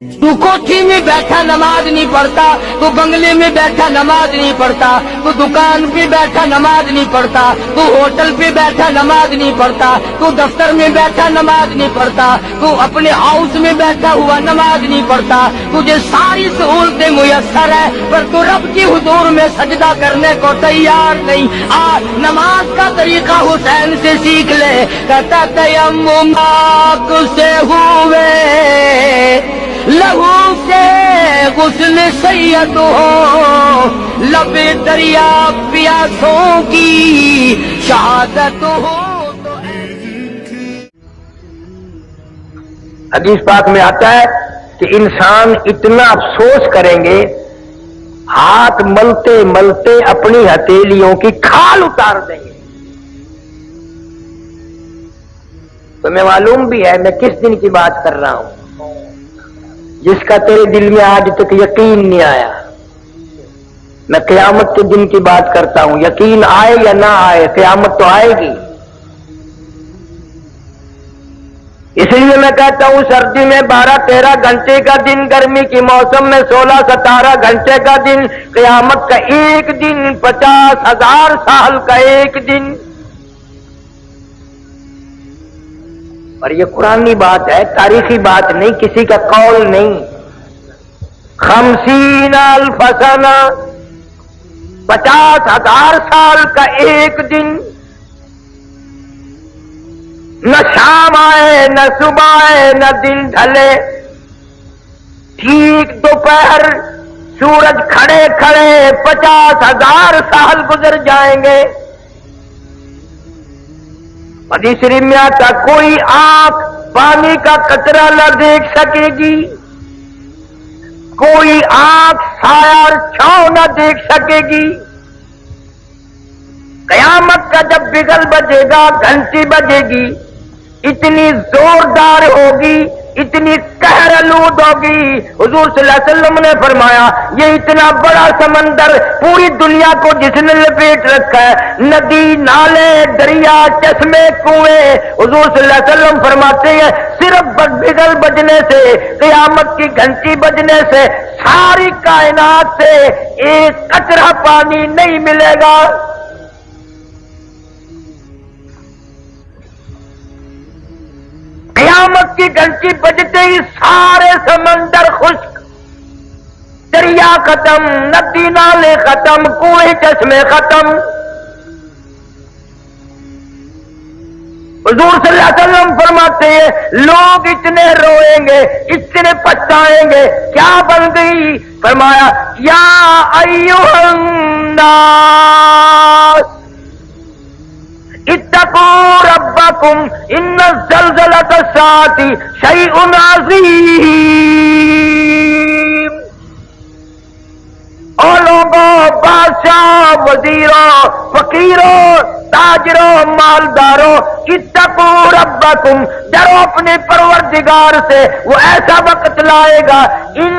تو کوٹھی میں بیٹھا نماز نہیں پڑھتا، تو بنگلے میں بیٹھا نماز نہیں پڑھتا، تو دکان پہ بیٹھا نماز نہیں پڑھتا، تو ہوٹل پہ بیٹھا نماز نہیں پڑھتا، تو دفتر میں بیٹھا نماز نہیں پڑھتا، تو اپنے ہاؤس میں بیٹھا ہوا نماز نہیں پڑھتا، تجھے ساری سہولتیں میسر ہے پر تو رب کی حضور میں سجدہ کرنے کو تیار نہیں۔ آج نماز کا طریقہ حسین سے سیکھ لے، کہتا تیمم پاک سے ہوئے لہو سے غسل سید ہو، لب دریا پیاسوں کی شہادت ہو۔ حدیث پاک میں آتا ہے کہ انسان اتنا افسوس کریں گے، ہاتھ ملتے ملتے اپنی ہتھیلیوں کی کھال اتار دیں گے۔ تمہیں معلوم بھی ہے میں کس دن کی بات کر رہا ہوں، جس کا تیرے دل میں آج تک یقین نہیں آیا۔ میں قیامت کے دن کی بات کرتا ہوں، یقین آئے یا نہ آئے قیامت تو آئے گی۔ اس لیے میں کہتا ہوں سردی میں 12-13 گھنٹے کا دن، گرمی کی موسم میں 16-17 گھنٹے کا دن، قیامت کا ایک دن 50,000 سال کا ایک دن۔ اور یہ قرآنی بات ہے، تاریخی بات نہیں، کسی کا قول نہیں۔ 50,000 سنہ، 50,000 سال کا ایک دن، نہ شام آئے نہ صبح آئے نہ دن ڈھلے، ٹھیک دوپہر سورج کھڑے کھڑے 50,000 سال گزر جائیں گے۔ حدیث شریف میں آتا کوئی آنکھ پانی کا قطرہ نہ دیکھ سکے گی، کوئی آنکھ سایہ اور چھاؤں نہ دیکھ سکے گی۔ قیامت کا جب بگل بجے گا، گھنٹی بجے گی، اتنی زوردار ہوگی، اتنی قہر آلود ہوگی۔ حضور صلی اللہ علیہ وسلم نے فرمایا یہ اتنا بڑا سمندر پوری دنیا کو جس نے لپیٹ رکھا ہے، ندی نالے دریا چشمے کنویں، حضور صلی اللہ علیہ وسلم فرماتے ہیں صرف بگل بجنے سے، قیامت کی گھنٹی بجنے سے ساری کائنات سے ایک قطرہ پانی نہیں ملے گا۔ قیامت کی گھنٹی بجتے ہی سارے سمندر خشک، دریا ختم، ندی نالے ختم، کنویں چشمے ختم۔ حضور صلی اللہ علیہ وسلم فرماتے ہیں لوگ اتنے روئیں گے، اتنے پچھتائیں گے، کیا بن گئی؟ فرمایا یا ایھا الناس اتقوا ربکم ان زلزلۃ الساعۃ شیء عظیم۔ اور لوگوں، بادشاہ، وزیروں، فقیروں، تاجروں، مالداروں، اتقوا ربکم، ڈرو اپنے پروردگار سے، وہ ایسا وقت لائے گا ان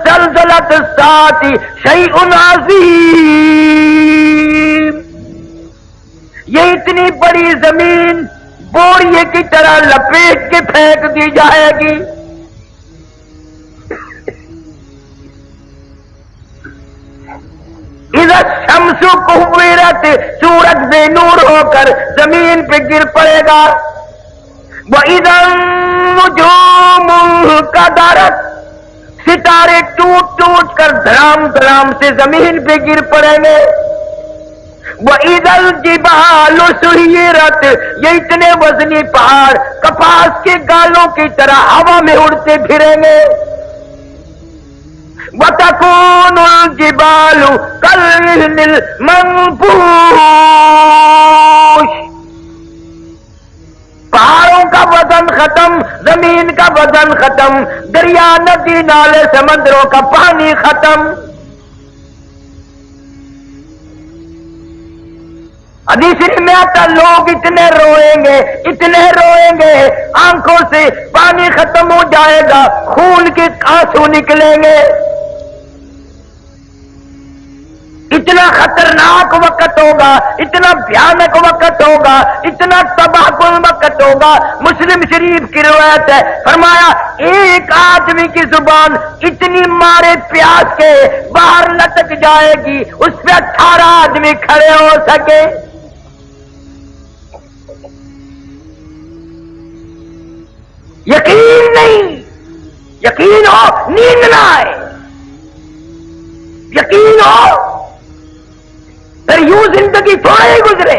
زلزلۃ الساعۃ شیء عظیم، یہ اتنی بڑی زمین بوریے کی طرح لپیٹ کے پھینک دی جائے گی۔ اذا الشمس کورت، سورج بے نور ہو کر زمین پہ گر پڑے گا۔ وَإِذَا النُّجُومُ انكَدَرَتْ، ستارے ٹوٹ ٹوٹ کر دھڑام دھڑام سے زمین پہ گر پڑیں گے۔ وَإِذَا الْجِبَالُ سُيِّرَتْ، یہ اتنے وزنی پہاڑ کپاس کے گالوں کی طرح ہوا میں اڑتے پھریں گے۔ وَتَكُونُ الْجِبَالُ كَالْعِهْنِ الْمَنفُوشِ، پہاڑوں کا وزن ختم، زمین کا وزن ختم، دریا ندی نالے سمندروں کا پانی ختم۔ حدیث میں آتا لوگ اتنے روئیں گے، اتنے روئیں گے، آنکھوں سے پانی ختم ہو جائے گا، خون کے آنسو نکلیں گے۔ اتنا خطرناک وقت ہوگا، اتنا بھیانک وقت ہوگا، اتنا تباہ کن وقت ہوگا۔ مسلم شریف کی روایت ہے، فرمایا ایک آدمی کی زبان اتنی مارے پیاس کے باہر لٹک جائے گی، اس پہ 18 آدمی کھڑے ہو سکے۔ یقین نہیں، یقین ہو نیند نہ آئے، یقین ہو پھر یوں زندگی تھوڑے ہی گزرے۔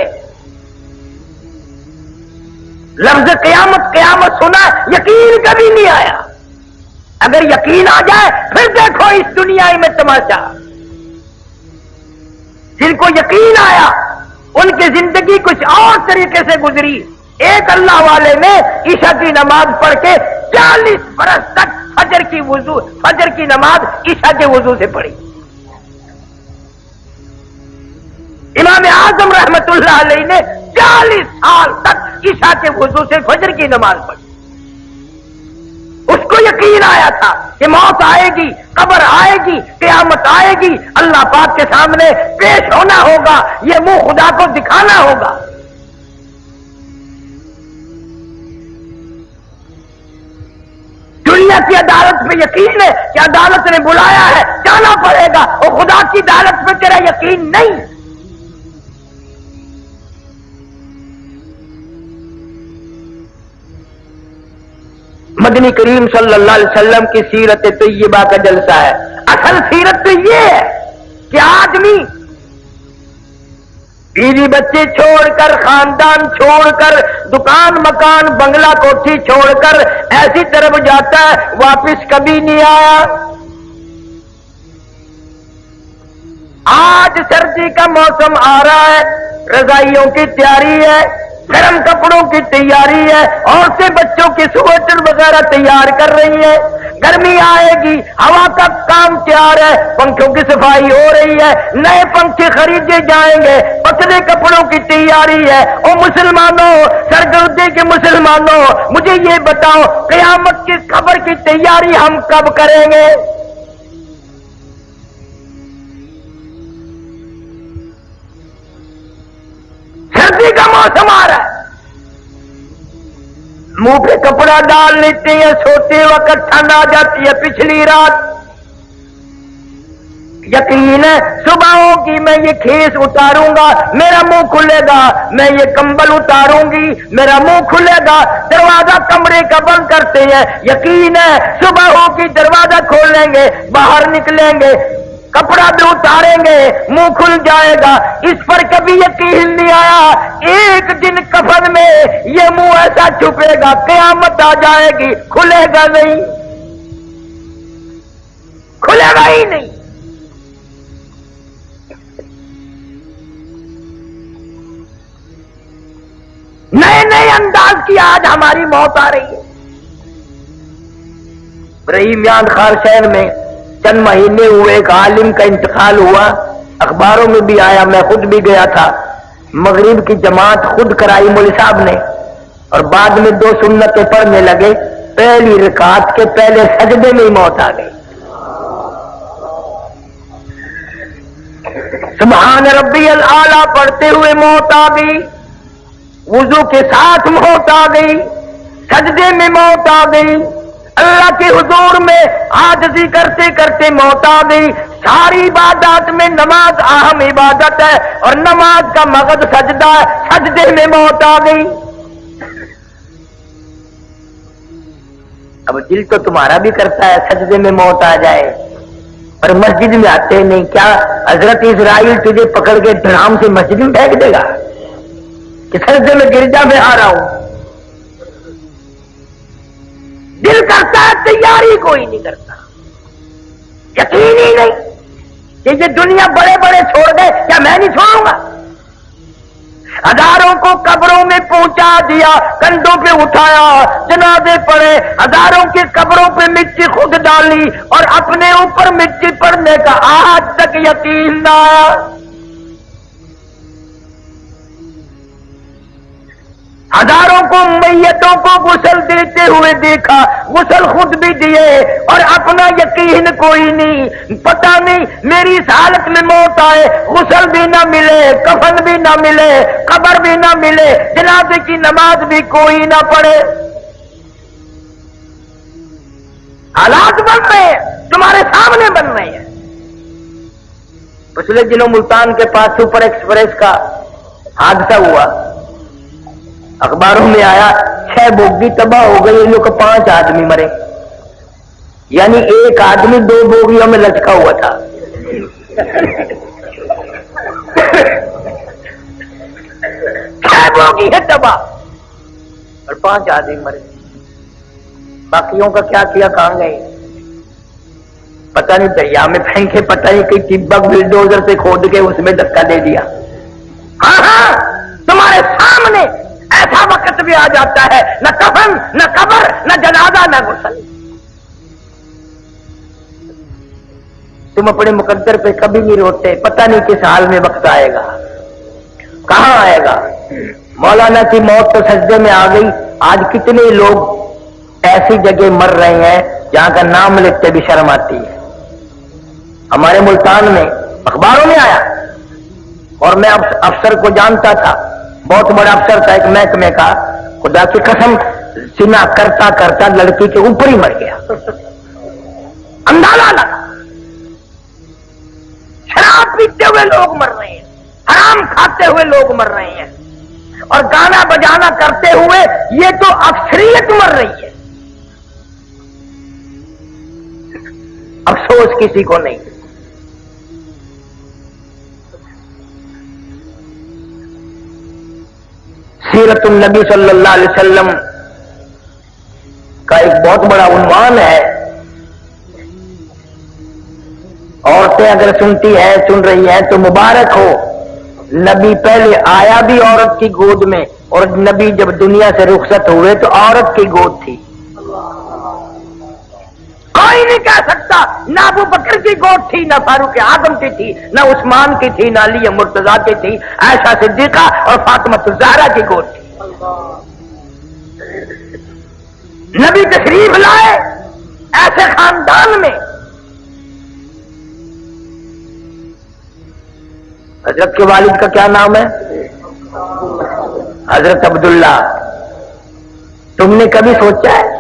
لفظ قیامت قیامت سنا، یقین کبھی نہیں آیا۔ اگر یقین آ جائے پھر دیکھو اس دنیا میں تماشا۔ جن کو یقین آیا ان کی زندگی کچھ اور طریقے سے گزری۔ ایک اللہ والے نے عشاء کی نماز پڑھ کے 40 برس تک فجر کی نماز عشاء کے وضو سے پڑھی۔ امام اعظم رحمت اللہ علیہ نے 40 سال تک عشاء کے وضو سے فجر کی نماز پڑھی۔ اس کو یقین آیا تھا کہ موت آئے گی، قبر آئے گی، قیامت آئے گی، اللہ پاک کے سامنے پیش ہونا ہوگا، یہ منہ خدا کو دکھانا ہوگا۔ دنیا کی عدالت پہ یقین ہے کہ عدالت نے بلایا ہے، جانا پڑے گا، اور خدا کی عدالت پہ تیرا یقین نہیں۔ مدنی کریم صلی اللہ علیہ وسلم کی سیرت طیبہ کا جلسہ ہے۔ اصل سیرت تو یہ ہے کہ آدمی بیوی بچے چھوڑ کر، خاندان چھوڑ کر، دکان مکان بنگلہ کوٹھی چھوڑ کر ایسی طرف جاتا ہے، واپس کبھی نہیں آیا۔ آج سردی کا موسم آ رہا ہے، رضائیوں کی تیاری ہے، گرم کپڑوں کی تیاری ہے، عورتیں بچوں کی سویٹر وغیرہ تیار کر رہی ہیں۔ گرمی آئے گی، ہوا کا کام تیار ہے، پنکھوں کی صفائی ہو رہی ہے، نئے پنکھے خریدے جائیں گے، پتلے کپڑوں کی تیاری ہے۔ او مسلمانوں، سرگردے کے مسلمانوں، مجھے یہ بتاؤ قیامت کی خبر کی تیاری ہم کب کریں گے؟ سردی کا موسم آ رہا ہے، منہ پہ کپڑا ڈال لیتے ہیں، سوتے وقت ٹھنڈ آ جاتی ہے پچھلی رات۔ یقین ہے صبح ہوگی میں یہ کھیس اتاروں گا، میرا منہ کھلے گا، میں یہ کمبل اتاروں گی، میرا منہ کھلے گا۔ دروازہ کمرے کا بند کرتے ہیں، یقین ہے صبح ہوگی دروازہ کھولیں گے، باہر نکلیں گے، کپڑا بھی اتاریں گے، منہ کھل جائے گا۔ اس پر کبھی یقین نہیں آیا، ایک دن کفن میں یہ منہ ایسا چھپے گا، قیامت آ جائے گی، کھلے گا نہیں، کھلے گا ہی نہیں۔ نئے نئے انداز کی آج ہماری موت آ رہی ہے۔ رحیمیان خارشین میں چند مہینے ہوئے ایک عالم کا انتقال ہوا، اخباروں میں بھی آیا، میں خود بھی گیا تھا۔ مغرب کی جماعت خود کرائی مولوی صاحب نے، اور بعد میں 2 سنتیں پڑھنے لگے، پہلی رکعت کے پہلے سجدے میں ہی موت آ گئی۔ سبحان ربی الاعلی پڑھتے ہوئے موت آ گئی، وضو کے ساتھ موت آ گئی، سجدے میں موت آ گئی، اللہ کے حضور میں عاجزی کرتے کرتے موت آ گئی۔ ساری عبادات میں نماز اہم عبادت ہے، اور نماز کا مقصد سجدہ ہے، سجدے میں موت آ گئی۔ اب دل تو تمہارا بھی کرتا ہے سجدے میں موت آ جائے، پر مسجد میں آتے نہیں۔ کیا حضرت اسرائیل تجھے پکڑ کے ڈرام سے مسجد میں پھینک دے گا کہ سجدے میں گرجا میں آ رہا ہوں؟ دل کرتا ہے، تیاری کوئی نہیں کرتا، یقین ہی نہیں کہ یہ دنیا بڑے بڑے چھوڑ گئے، کیا میں نہیں چھوڑوں گا؟ ہزاروں کو قبروں میں پہنچا دیا، کندھوں پہ اٹھایا، جنازے پڑے، ہزاروں کی قبروں پہ مٹی خود ڈالی، اور اپنے اوپر مٹی پڑنے کا آج تک یقین نہ آیا۔ ہزاروں کو میتوں کو غسل دیتے ہوئے دیکھا، غسل خود بھی دیے اور اپنا یقین کوئی نہیں، پتہ نہیں میری اس حالت میں موت آئے، غسل بھی نہ ملے، کفن بھی نہ ملے، قبر بھی نہ ملے، جنازے کی نماز بھی کوئی نہ پڑھے۔ حالات بن رہے ہیں، تمہارے سامنے بن رہے ہیں۔ پچھلے دنوں ملتان کے پاس سپر ایکسپریس کا حادثہ ہوا، اخباروں میں آیا 6 بوگی تباہ ہو گئی، ان لوگ 5 آدمی مرے، یعنی ایک آدمی 2 بوگیوں میں لچکا ہوا تھا۔ 6 بوگی ہے تباہ اور 5 آدمی مرے، باقیوں کا کیا کیا، کہاں گئے پتہ نہیں، دریا میں پھینکے، پتہ نہیں کہ ٹبک بلڈوزر سے کھود کے اس میں دھکا دے دیا۔ ہاں ہاں، تمہارے سامنے ایسا وقت بھی آ جاتا ہے، نہ کفن، نہ قبر، نہ جنازہ، نہ غسل۔ تم اپنے مقدر پہ کبھی نہیں روتے، پتہ نہیں کس حال میں وقت آئے گا، کہاں آئے گا۔ مولانا کی موت تو سجدے میں آ گئی، آج کتنے لوگ ایسی جگہ مر رہے ہیں جہاں کا نام لیتے بھی شرم آتی ہے۔ ہمارے ملتان میں اخباروں میں آیا، اور میں افسر کو جانتا تھا، بہت بڑا افسر تھا ایک محکمے کا، خدا کی قسم سنا کرتا کرتا لڑکی کے اوپر ہی مر گیا، اندازہ لگا۔ شراب پیتے ہوئے لوگ مر رہے ہیں، حرام کھاتے ہوئے لوگ مر رہے ہیں، اور گانا بجانا کرتے ہوئے یہ تو اکثریت مر رہی ہے، افسوس کسی کو نہیں۔ سیرت النبی صلی اللہ علیہ وسلم کا ایک بہت بڑا عنوان ہے، عورتیں اگر سنتی ہیں، سن رہی ہیں تو مبارک ہو، نبی پہلے آیا بھی عورت کی گود میں، اور نبی جب دنیا سے رخصت ہوئے تو عورت کی گود تھی۔ کوئی نہیں کہہ سکتا نہ ابو بکر کی گود تھی، نہ فاروق اعظم کی تھی، نہ عثمان کی تھی، نہ علی مرتضیٰ کی تھی، عائشہ صدیقہ اور فاطمہ الزہرا کی گود تھی۔ نبی تشریف لائے ایسے خاندان میں، حضرت کے والد کا کیا نام ہے؟ حضرت عبداللہ۔ تم نے کبھی سوچا ہے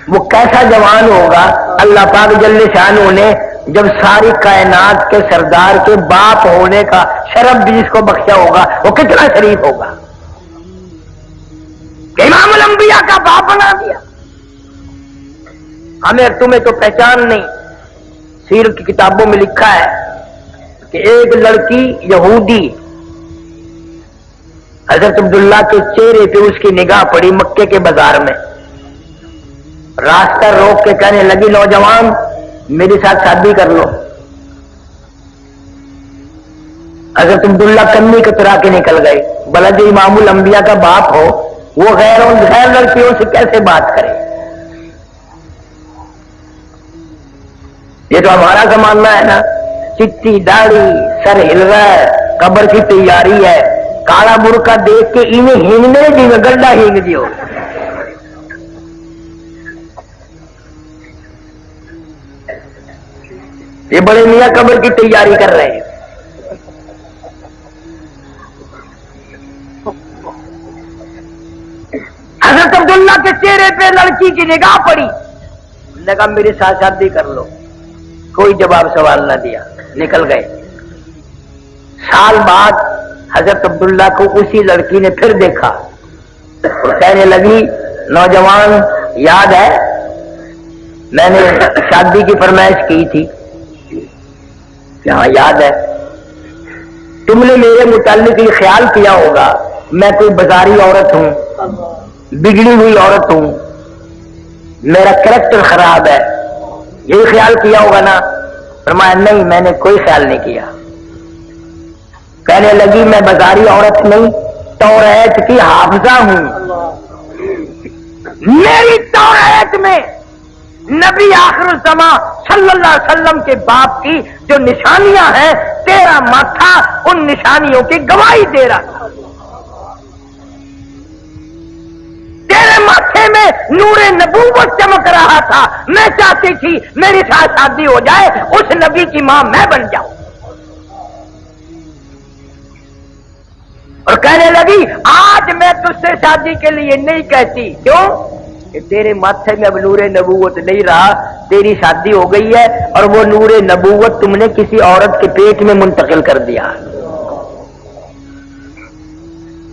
وہ کیسا جوان ہوگا اللہ پاک جل شانہ نے جب ساری کائنات کے سردار کے باپ ہونے کا شرف بھی جس کو بخشا ہوگا، وہ کتنا شریف ہوگا کہ امام الانبیاء کا باپ بنا دیا۔ ہمیں تمہیں تو پہچان نہیں، سیرت کی کتابوں میں لکھا ہے کہ ایک لڑکی یہودی حضرت عبداللہ کے چہرے پہ اس کی نگاہ پڑی مکے کے بازار میں، راستہ روک کے کہنے لگی نوجوان میرے ساتھ شادی کر لو۔ حضرت عبداللہ کنی کترا کے نکل گئے، بھلا جو امام الانبیاء کا باپ ہو وہ غیر لڑکیوں سے کیسے بات کرے؟ یہ تو ہمارا زمانہ ہے نا، چٹی داڑھی، سر ہل رہا ہے، قبر کی تیاری ہے، کالا برقع دیکھ کے انہیں ہینگنے دی میں گڈھا ہینگ دیو۔ یہ بڑے میاں قبر کی تیاری کر رہے ہیں۔ حضرت عبداللہ کے چہرے پہ لڑکی کی نگاہ پڑی، انہوں نے کہا میرے ساتھ شادی کر لو۔ کوئی جواب سوال نہ دیا، نکل گئے۔ سال بعد حضرت عبداللہ کو اسی لڑکی نے پھر دیکھا اور کہنے لگی نوجوان یاد ہے میں نے شادی کی فرمائش کی تھی؟ ہاں یاد ہے۔ تم نے میرے متعلق یہ خیال کیا ہوگا میں کوئی بازاری عورت ہوں، بگڑی ہوئی عورت ہوں، میرا کریکٹر خراب ہے، یہی خیال کیا ہوگا نا؟ فرمایا نہیں میں نے کوئی خیال نہیں کیا۔ کہنے لگی میں بازاری عورت نہیں، توریت کی حافظہ ہوں، میری توریت میں نبی آخر الزمان صلی اللہ علیہ وسلم کے باپ کی جو نشانیاں ہیں، تیرا ماتھا ان نشانیوں کی گواہی دے رہا تھا۔ میرے ماتھے میں نور نبوت چمک رہا تھا، میں چاہتی تھی میری ساتھ شادی ہو جائے، اس نبی کی ماں میں بن جاؤں۔ اور کہنے لگی آج میں تجھ سے شادی کے لیے نہیں کہتی، کیوں کہ تیرے ماتھے میں اب نور نبوت نہیں رہا، تیری شادی ہو گئی ہے اور وہ نور نبوت تم نے کسی عورت کے پیٹ میں منتقل کر دیا۔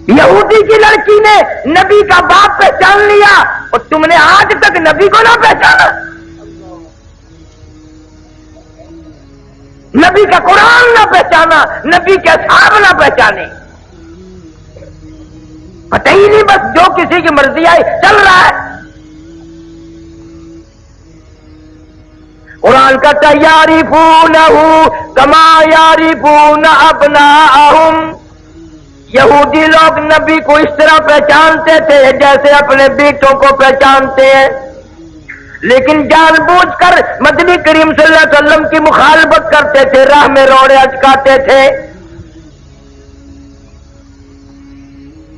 یہودی کی لڑکی نے نبی کا باپ پہچان لیا اور تم نے آج تک نبی کو نہ پہچانا، نبی کا قرآن نہ پہچانا، نبی کے اصحاب نہ پہچانے، پتہ ہی نہیں، بس جو کسی کی مرضی آئی چل رہا ہے۔ قرآن کہتا ہے یعرفونہ کما یعرفون ابناءہم، یہودی لوگ نبی کو اس طرح پہچانتے تھے جیسے اپنے بیٹوں کو پہچانتے ہیں، لیکن جان بوجھ کر مدنی کریم صلی اللہ علیہ وسلم کی مخالفت کرتے تھے، راہ میں روڑے اچکاتے تھے۔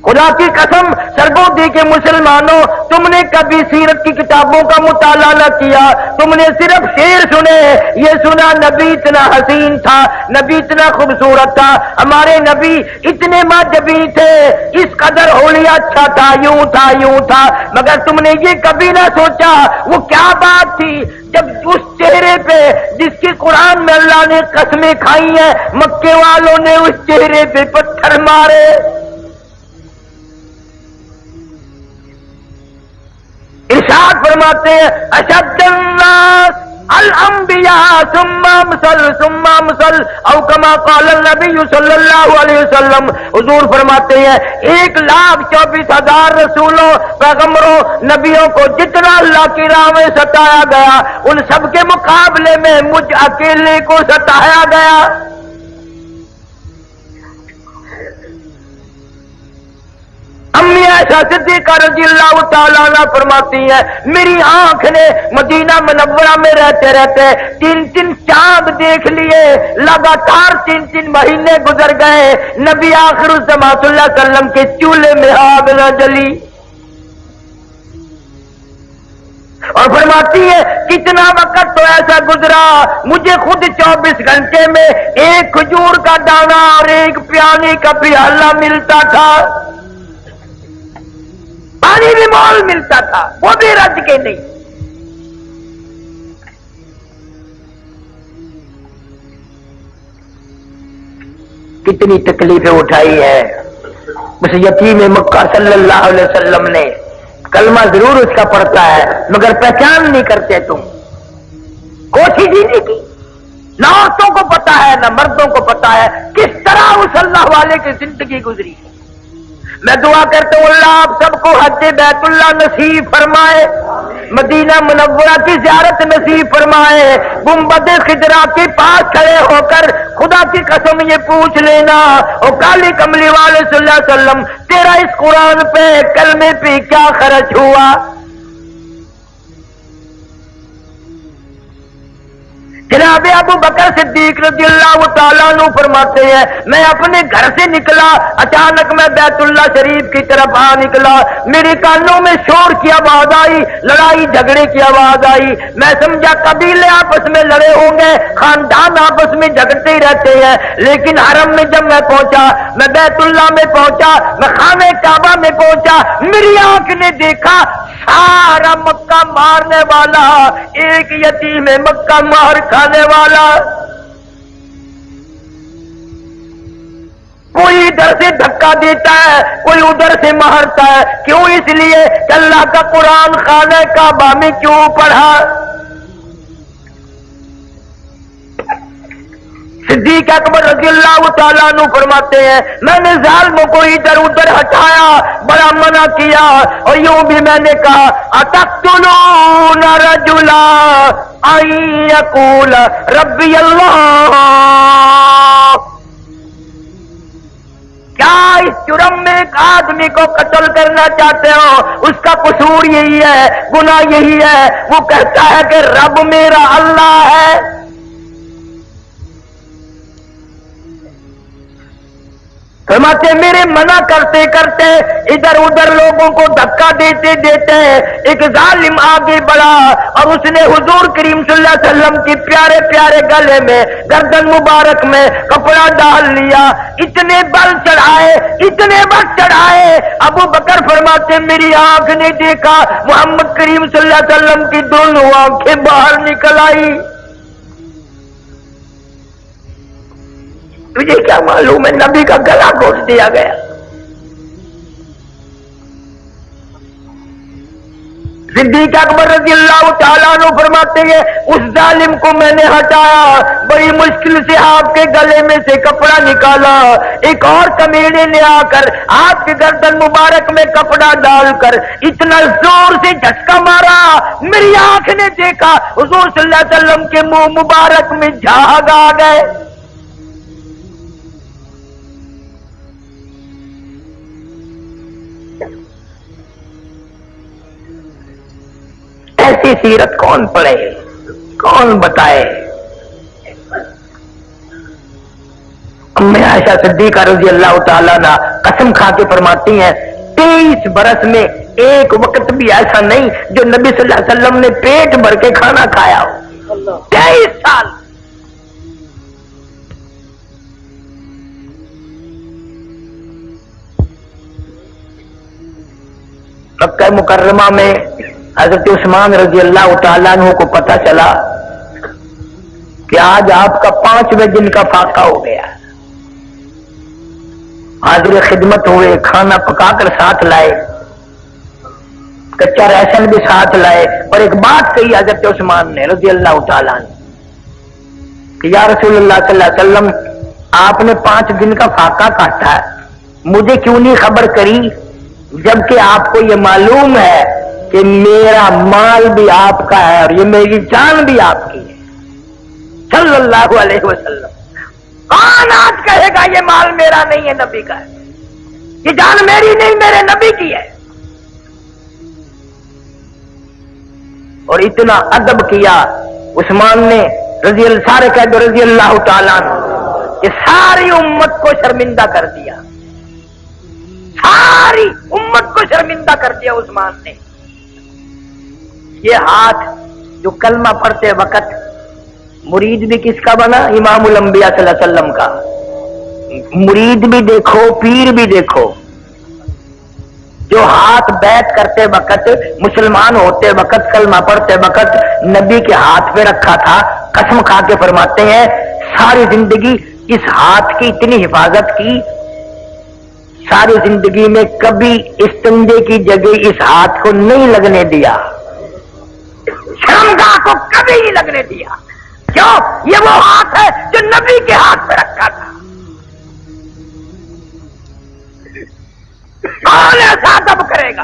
خدا کی قسم سرگودی کے مسلمانوں، تم نے کبھی سیرت کی کتابوں کا مطالعہ نہ کیا، تم نے صرف شعر سنے، یہ سنا نبی اتنا حسین تھا، نبی اتنا خوبصورت تھا، ہمارے نبی اتنے ماجبی تھے، اس قدر ہولیہ اچھا تھا، یوں تھا یوں تھا، مگر تم نے یہ کبھی نہ سوچا وہ کیا بات تھی جب اس چہرے پہ جس کی قرآن میں اللہ نے قسمیں کھائی ہیں، مکے والوں نے اس چہرے پہ پتھر مارے۔ ارشاد فرماتے ہیں اشد الناس الانبیاء ثم امثل او کما قال النبی صلی اللہ علیہ وسلم، حضور فرماتے ہیں 1,24,000 رسولوں پیغمبروں نبیوں کو جتنا اللہ کی راہ میں ستایا گیا، ان سب کے مقابلے میں مجھ اکیلے کو ستایا گیا۔ امی عائشہ صدیقہ رضی اللہ تعالیٰ عنہ فرماتی ہیں میری آنکھ نے مدینہ منورہ میں رہتے رہتے 3 چاند دیکھ لیے، لگاتار 3 مہینے گزر گئے، نبی آخر الزمان صلی اللہ علیہ وسلم کے چولہے میں آگ نہ جلی۔ اور فرماتی ہے کتنا وقت تو ایسا گزرا مجھے خود 24 گھنٹے میں ایک کھجور کا دانہ اور ایک پیانے کا پیالہ ملتا تھا، پانی بھی مول ملتا تھا، وہ بھی رج کے نہیں۔ کتنی تکلیفیں اٹھائی ہے اس یتیم مکہ صلی اللہ علیہ وسلم نے، کلمہ ضرور اس کا پڑھتا ہے مگر پہچان نہیں کرتے تم، کوشش ہی نہیں کی، نہ عورتوں کو پتا ہے نہ مردوں کو پتا ہے کس طرح اس اللہ والے کی زندگی گزری۔ میں دعا کرتا ہوں اللہ آپ سب کو حج بیت اللہ نصیب فرمائے، مدینہ منورہ کی زیارت نصیب فرمائے، گنبد خضرا کے پاس کھڑے ہو کر خدا کی قسم یہ پوچھ لینا او کالی کملی والے صلی اللہ علیہ وسلم تیرا اس قرآن پہ کلمے پہ کیا خرچ ہوا؟ جناب ابو بکر صدیق رضی اللہ تعالیٰ عنہ فرماتے ہیں میں اپنے گھر سے نکلا، اچانک میں بیت اللہ شریف کی طرف نکلا، میرے کانوں میں شور کی آواز آئی، لڑائی جھگڑے کی آواز آئی، میں سمجھا قبیلے آپس میں لڑے ہوں گے، خاندان آپس میں جھگڑتے ہی رہتے ہیں، لیکن حرم میں جب میں پہنچا، میں بیت اللہ میں پہنچا، میں خانہ کعبہ میں پہنچا، میری آنکھ نے دیکھا سارا مکہ مارنے والا ایک یتیم مکہ مار کھانے والا، کوئی ادھر سے دھکا دیتا ہے کوئی ادھر سے مارتا ہے، کیوں؟ اس لیے کہ اللہ کا قرآن خانہ کعبہ میں کیوں پڑھا؟ صدیق اکبر رضی اللہ تعالیٰ عنہ فرماتے ہیں میں نے ظالموں کو ادھر ادھر ہٹایا، بڑا منع کیا، اور یوں بھی میں نے کہا اتقتلون رجلا ان یقول ربی اللہ، کیا اس جرم میں ایک آدمی کو قتل کرنا چاہتے ہو؟ اس کا قصور یہی ہے، گناہ یہی ہے، وہ کہتا ہے کہ رب میرا اللہ ہے۔ تو فرماتے میرے منع کرتے کرتے ادھر ادھر لوگوں کو دھکا دیتے دیتے ایک ظالم آگے بڑھا اور اس نے حضور کریم صلی اللہ علیہ وسلم کی پیارے پیارے گلے میں گردن مبارک میں کپڑا ڈال لیا. اتنے بل چڑھائے اتنے بل چڑھائے. ابو بکر فرماتے میری آنکھ نے دیکھا محمد کریم صلی اللہ علیہ وسلم کی دونوں آنکھیں باہر نکل آئی. تجھے کیا معلوم ہے نبی کا گلا گھونٹ دیا گیا. صدیق اکبر رضی اللہ تعالیٰ عنہ فرماتے ہیں اس ظالم کو میں نے ہٹایا, بڑی مشکل سے آپ کے گلے میں سے کپڑا نکالا. ایک اور کمینے نے آ کر آپ کے گردن مبارک میں کپڑا ڈال کر اتنا زور سے جھٹکا مارا, میری آنکھ نے دیکھا حضور صلی اللہ علیہ وسلم کے منہ مبارک میں جھاگ آ گئے. ایسی سیرت کون پڑھے, کون بتائے؟ امی عائشہ صدیقہ رضی اللہ تعالیٰ عنہ قسم کھا کے فرماتی ہیں 23 برس میں ایک وقت بھی ایسا نہیں جو نبی صلی اللہ علیہ وسلم نے پیٹ بھر کے کھانا کھایا ہو. 23 سال. مکہ مکرمہ میں حضرت عثمان رضی اللہ تعالیٰ عنہ کو پتہ چلا کہ آج آپ کا 5ویں دن کا فاقہ ہو گیا. حاضر خدمت ہوئے, کھانا پکا کر ساتھ لائے, کچا ریشن بھی ساتھ لائے, اور ایک بات کہی حضرت عثمان نے رضی اللہ تعالیٰ عنہ کہ یا رسول اللہ صلی اللہ علیہ وسلم آپ نے 5 دن کا فاقہ کاٹا, مجھے کیوں نہیں خبر کری جبکہ آپ کو یہ معلوم ہے کہ میرا مال بھی آپ کا ہے اور یہ میری جان بھی آپ کی ہے صلی اللہ علیہ وسلم. کون آج کہے گا یہ مال میرا نہیں ہے نبی کا ہے, یہ جان میری نہیں میرے نبی کی ہے. اور اتنا ادب کیا عثمان نے رضی اللہ, سارے کہہ دو رضی اللہ تعالیٰ عنہ, کہ ساری امت کو شرمندہ کر دیا, ساری امت کو شرمندہ کر دیا عثمان نے. یہ ہاتھ جو کلمہ پڑھتے وقت مرید بھی کس کا بنا؟ امام الانبیاء صلی اللہ علیہ وسلم کا. مرید بھی دیکھو پیر بھی دیکھو. جو ہاتھ بیعت کرتے وقت مسلمان ہوتے وقت کلمہ پڑھتے وقت نبی کے ہاتھ پہ رکھا تھا, قسم کھا کے فرماتے ہیں ساری زندگی اس ہاتھ کی اتنی حفاظت کی, ساری زندگی میں کبھی استنجے کی جگہ اس ہاتھ کو نہیں لگنے دیا, شرمگاہ کو کبھی نہیں لگنے دیا. کیوں؟ یہ وہ ہاتھ ہے جو نبی کے ہاتھ پہ رکھا تھا. کون ایسا ادب کرے گا؟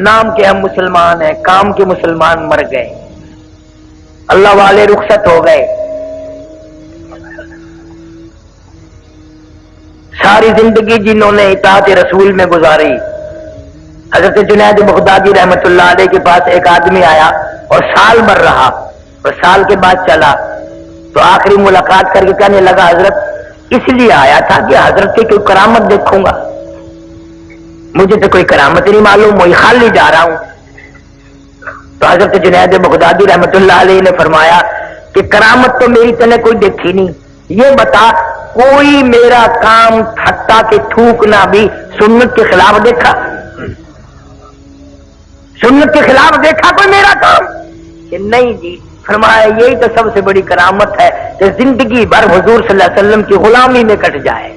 نام کے ہم مسلمان ہیں, کام کے مسلمان مر گئے, اللہ والے رخصت ہو گئے. ساری زندگی جنہوں نے اطاعت رسول میں گزاری. حضرت جنید بغدادی رحمت اللہ علیہ کے پاس ایک آدمی آیا اور سال بھر رہا, اور سال کے بعد چلا تو آخری ملاقات کر کے کہنے لگا حضرت اس لیے آیا تھا کہ حضرت کی کوئی کرامت دیکھوں گا, مجھے تو کوئی کرامت نہیں معلوم, وہی خالی جا رہا ہوں. تو حضرت جنید بغدادی رحمت اللہ علیہ نے فرمایا کہ کرامت تو میری تنے کوئی دیکھی نہیں, یہ بتا کوئی میرا کام تھکتا کہ تھوکنا بھی سنت کے خلاف دیکھا؟ سنت کے خلاف دیکھا کوئی میرا کام؟ کہ نہیں جی. فرمایا یہی تو سب سے بڑی کرامت ہے کہ زندگی بھر حضور صلی اللہ علیہ وسلم کی غلامی میں کٹ جائے.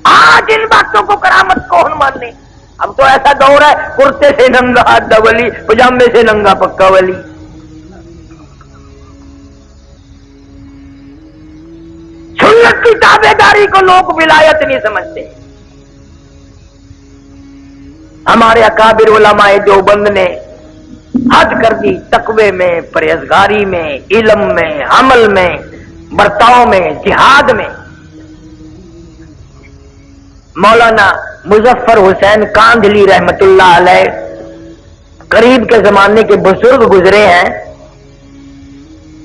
آج ان باتوں کو کرامت کون ماننے؟ اب تو ایسا دور ہے کرتے سے ننگا آدھا ولی, پجامے سے ننگا پکا ولی. سنت کی تابع داری کو لوگ ولایت نہیں سمجھتے. ہمارے اکابر علماء دیوبند نے حد کر دی تقوی میں, پرہیزگاری میں, علم میں, عمل میں, برتاؤ میں, جہاد میں. مولانا مظفر حسین کاندھلی رحمت اللہ علیہ, قریب کے زمانے کے بزرگ گزرے ہیں,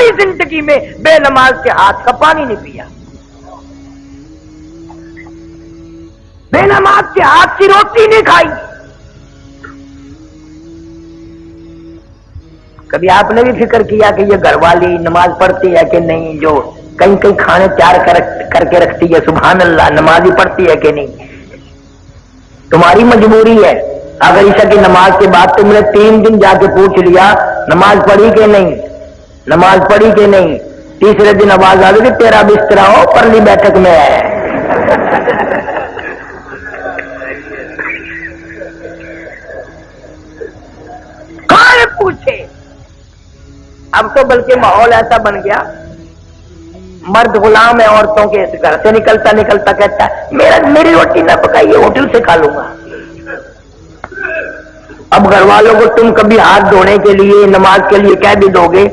ساری زندگی میں بے نماز کے ہاتھ کا پانی نہیں پیا، بے نماز کے ہاتھ کی روٹی نہیں کھائی۔ کبھی آپ نے بھی فکر کیا کہ یہ گھر والی نماز پڑھتی ہے کہ نہیں، جو کہیں کہیں کھانے تیار کر کے رکھتی ہے، سبحان اللہ، نماز ہی پڑھتی ہے کہ نہیں؟ تمہاری مجبوری ہے۔ اگر عشاء کی نماز کے بعد تم نے 3 دن جا کے پوچھ لیا نماز پڑھی کہ نہیں، نماز پڑھی کہ نہیں، تیسرے دن آواز آ گئی کہ تیرا بستر ہو پرلی بیٹھک میں ہے۔ کون پوچھے؟ اب تو بلکہ ماحول ایسا بن گیا، مرد غلام ہے عورتوں کے، گھر سے نکلتا نکلتا کہتا ہے میری روٹی نہ پکائیے، ہوٹل سے کھا لوں گا۔ اب گھر والوں کو تم کبھی ہاتھ دھونے کے لیے، نماز کے لیے کہہ بھی دو گے،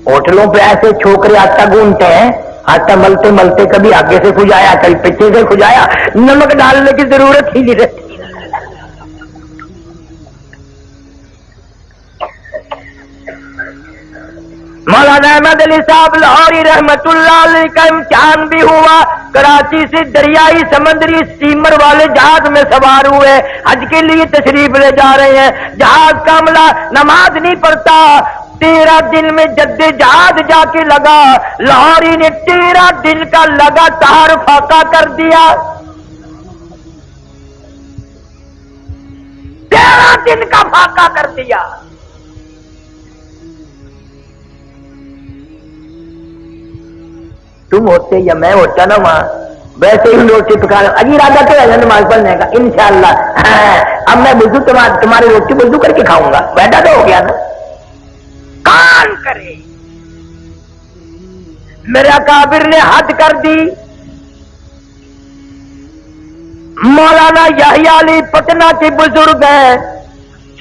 ہوٹلوں پہ ایسے چھوکرے آٹا گونتے ہیں، آٹا ملتے ملتے کبھی آگے سے کھجایا کبھی پیچھے سے کھجایا، نمک ڈالنے کی ضرورت ہی نہیں رہتی۔ مولانا احمد علی صاحب لاہوری رحمت اللہ علیہ کا امتحان بھی ہوا، کراچی سے دریائی سمندری اسٹیمر والے جہاز میں سوار ہوئے، حج کے لیے تشریف لے جا رہے ہیں، جہاز کا عملہ نماز نہیں پڑھتا، 13 دن میں جدے جہاز جا کے لگا، لاہوری نے 13 دن کا لگاتار فاقہ کر دیا، 13 دن کا فاقہ کر دیا۔ تم ہوتے یا میں ہوتا نا وہاں، ویسے ہی روٹی پکا لو، اجی ارادہ تو ہے نماز پڑھنے کا انشاءاللہ، اب میں وضو تمہاری روٹی وضو کر کے کھاؤں گا، بیٹھا تو ہو گیا نا۔ کون کرے؟ میرا کابر نے حد کر دی۔ مولانا یحییٰ علی پٹنہ کے بزرگ ہیں،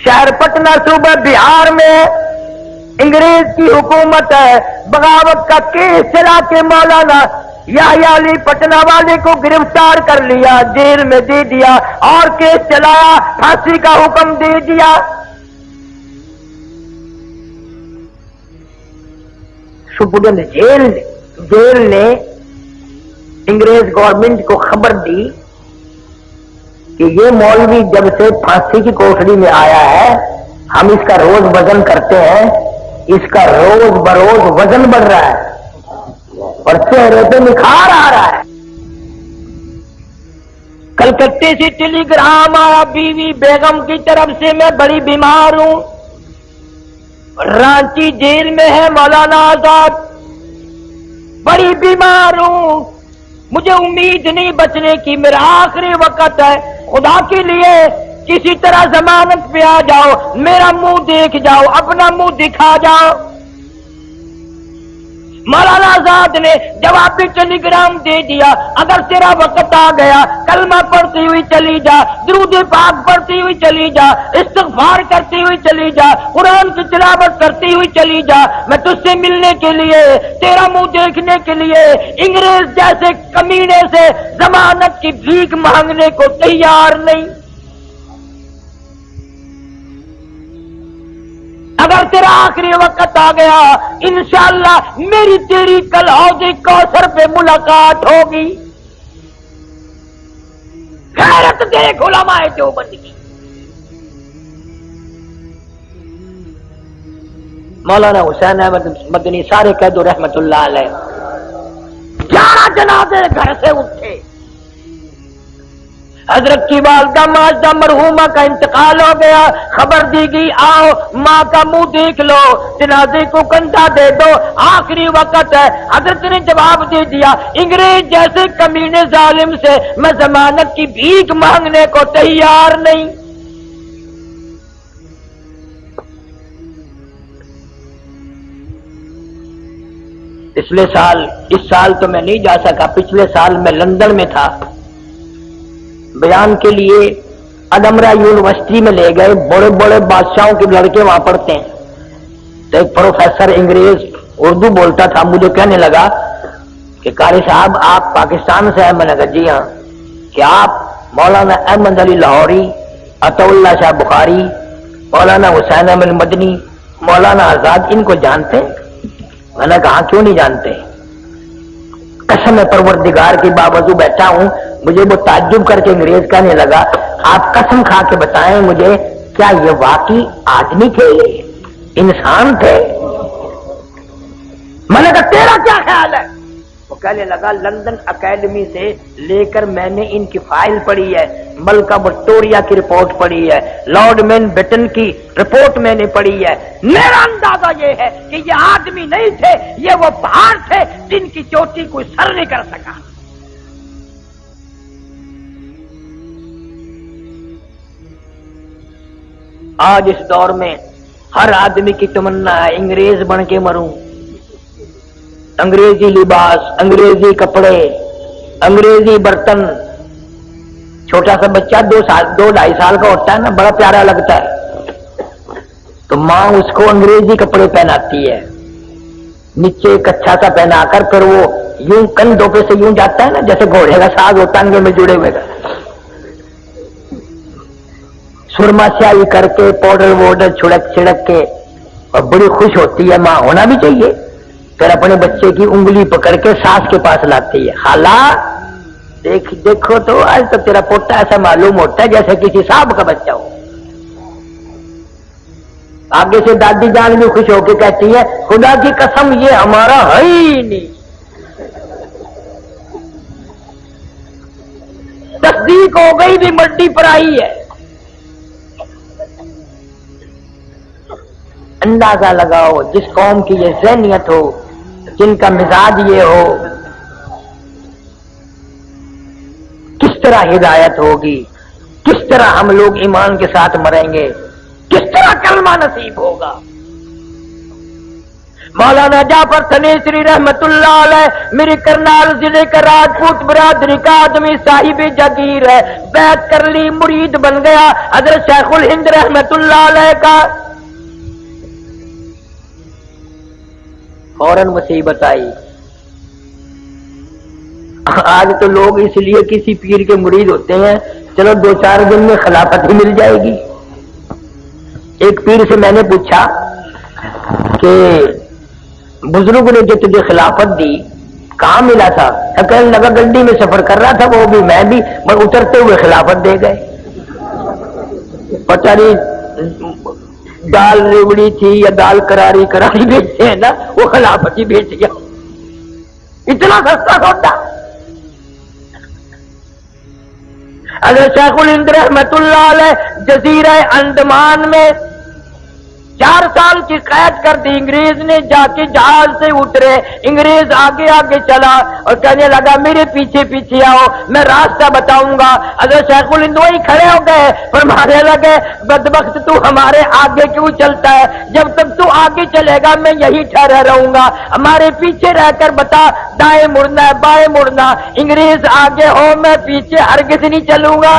شہر پٹنہ صوبہ بہار میں انگریز کی حکومت ہے، بغاوت کا کیس چلا کے مولانا یحییٰ علی پٹنہ والے کو گرفتار کر لیا، جیل میں دے دیا اور کیس چلایا، پھانسی کا حکم دے دیا۔ سپرڈنٹ جیل نے انگریز گورنمنٹ کو خبر دی کہ یہ مولوی جب سے پھانسی کی کوٹڑی میں آیا ہے، ہم اس کا روز وزن کرتے ہیں، اس کا روز بروز وزن بڑھ رہا ہے اور چہرے پہ نکھار آ رہا ہے۔ کلکتے سے ٹیلی گرام آیا بیوی بیگم کی طرف سے، میں بڑی بیمار ہوں، رانچی جیل میں ہے مولانا آزاد، بڑی بیمار ہوں، مجھے امید نہیں بچنے کی، میرا آخری وقت ہے، خدا کے لیے کسی طرح ضمانت پہ آ جاؤ، میرا منہ دیکھ جاؤ، اپنا منہ دکھا جاؤ۔ مولانا آزاد نے جوابی ٹیلی گرام دے دیا، اگر تیرا وقت آ گیا کلمہ پڑھتی ہوئی چلی جا، درود پاک پڑھتی ہوئی چلی جا، استغفار کرتی ہوئی چلی جا، قرآن کی تلاوت کرتی ہوئی چلی جا، میں تجھ سے ملنے کے لیے، تیرا منہ دیکھنے کے لیے انگریز جیسے کمینے سے ضمانت کی بھیک مانگنے کو تیار نہیں۔ اگر تیرا آخری وقت آ گیا انشاءاللہ میری تیری کل حوض کوثر پہ ملاقات ہوگی۔ غیرت دیکھ علماء دیوبند کی۔ مولانا حسین احمد مدنی سارے کہہ دو رحمت اللہ علیہ، 11 جنازے گھر سے اٹھے، حضرت کی والدہ ماجدہ مرحومہ کا انتقال ہو گیا، خبر دی گئی آؤ ماں کا منہ دیکھ لو، جنازے کو کندھا دے دو، آخری وقت ہے۔ حضرت نے جواب دے دیا، انگریز جیسے کمینے ظالم سے میں ضمانت کی بھیک مانگنے کو تیار نہیں۔ اس سال تو میں نہیں جا سکا، پچھلے سال میں لندن میں تھا، بیان کے لیے ادمرا یونیورسٹی میں لے گئے، بڑے بڑے بادشاہوں کے لڑکے وہاں پڑھتے ہیں، تو ایک پروفیسر انگریز اردو بولتا تھا، مجھے کہنے لگا کہ قاری صاحب آپ پاکستان سے ہیں؟ میں نے کہا جی ہاں۔ کہ آپ مولانا احمد علی لاہوری، عطا اللہ شاہ بخاری، مولانا حسین احمد مدنی، مولانا آزاد ان کو جانتے ہیں؟ میں نے کہا کیوں نہیں جانتے؟ قسم پروردگار کی باوجود بیٹھا ہوں، مجھے وہ تعجب کر کے انگریز کہنے لگا آپ قسم کھا کے بتائیں مجھے کیا یہ واقعی آدمی تھے، انسان تھے؟ میں نے کہا تیرا کیا خیال ہے؟ وہ کہنے لگا لندن اکیڈمی سے لے کر میں نے ان کی فائل پڑھی ہے، ملکہ وکٹوریہ کی رپورٹ پڑھی ہے، لارڈ ماؤنٹ بیٹن کی رپورٹ میں نے پڑھی ہے، میرا اندازہ یہ ہے کہ یہ آدمی نہیں تھے، یہ وہ پہاڑ تھے جن کی چوٹی کوئی سر نہیں کر سکا۔ آج اس دور میں ہر آدمی کی تمنا ہے انگریز بن کے مروں، انگریزی لباس، انگریزی کپڑے، انگریزی برتن۔ چھوٹا سا بچہ 2-2.5 سال کا ہوتا ہے نا، بڑا پیارا لگتا ہے، تو ماں اس کو انگریزی کپڑے پہناتی ہے، نیچے ایک اچھا سا پہنا کر پھر وہ یوں کندھوں پہ سے یوں جاتا ہے نا جیسے گھوڑے کا ساز ہوتا ہے انگے میں جڑے ہوئے کا، سرما سیاہی کر کے پاؤڈر ووڈر چھڑک کے، اور بڑی خوش ہوتی ہے ماں، ہونا بھی چاہیے۔ پھر اپنے بچے کی انگلی پکڑ کے ساس کے پاس لاتی ہے، خالہ دیکھو تو آج تو تیرا پوتا ایسا معلوم ہوتا ہے جیسے کسی صاحب کا بچہ ہو۔ آگے سے دادی جان بھی خوش ہو کے کہتی ہے خدا کی قسم یہ ہمارا ہے ہی نہیں۔ تصدیق ہو گئی بھی مٹی پر آئی ہے۔ اندازہ لگاؤ جس قوم کی یہ ذہنیت ہو، جن کا مزاج یہ ہو، کس طرح ہدایت ہوگی، کس طرح ہم لوگ ایمان کے ساتھ مریں گے، کس طرح کلمہ نصیب ہوگا۔ مولانا جعفر تھنیسری رحمت اللہ علیہ میری کرنال ضلع کا راجپوت برادری کا آدمی صاحب جگیر ہے، بیعت کر لی، مرید بن گیا حضرت شیخ الہند رحمت اللہ علیہ کا۔ فوراً مصیبت آئی۔ آج تو لوگ اس لیے کسی پیر کے مرید ہوتے ہیں چلو 2-4 دن میں خلافت ہی مل جائے گی۔ ایک پیر سے میں نے پوچھا کہ بزرگ نے جو تجھے خلافت دی کہاں ملا تھا؟ کہنے لگا گڈی میں سفر کر رہا تھا وہ بھی میں بھی، پر اترتے ہوئے خلافت دے گئے۔ پتہ نہیں دال ریوڑی تھی یا دال کراری بیچتے ہیں نا، وہ خلافت ہی بیچ گیا، اتنا سستا سودا۔ حضرت شیخ الہند رحمت اللہ علیہ جزیرہ انڈمان میں 4 سال کی قید کر دی انگریز نے، جا کے جہاز سے اترے، انگریز آگے آگے چلا اور کہنے لگا میرے پیچھے پیچھے آؤ میں راستہ بتاؤں گا۔ حضرت شیخ الہند وہی کھڑے ہو گئے، فرمانے لگے بدبخت تو ہمارے آگے کیوں چلتا ہے؟ جب تک تو آگے چلے گا میں یہی ٹھہرا رہوں گا، ہمارے پیچھے رہ کر بتا دائیں مڑنا ہے بائیں مڑنا، انگریز آگے ہو میں پیچھے ہرگز نہیں چلوں گا۔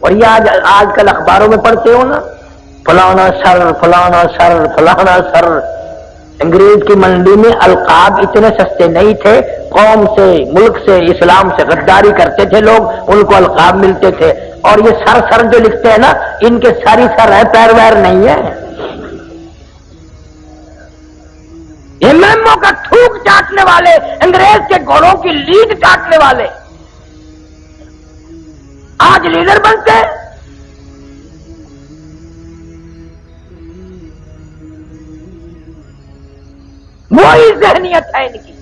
اور یہ آج کل اخباروں میں پڑھتے ہو نا، فلانا سر فلانا سر فلانا سر۔ انگریز کی منڈی میں القاب اتنے سستے نہیں تھے، قوم سے ملک سے اسلام سے غداری کرتے تھے لوگ، ان کو القاب ملتے تھے۔ اور یہ سر سر جو لکھتے ہیں نا ان کے ساری سر ہے، پیر ویر نہیں ہے۔ یہ میموں کا تھوک چاٹنے والے، انگریز کے گھوڑوں کی لیڈ چاٹنے والے آج لیڈر بنتے ہیں۔ وہی ذہنیت ہے ان کی۔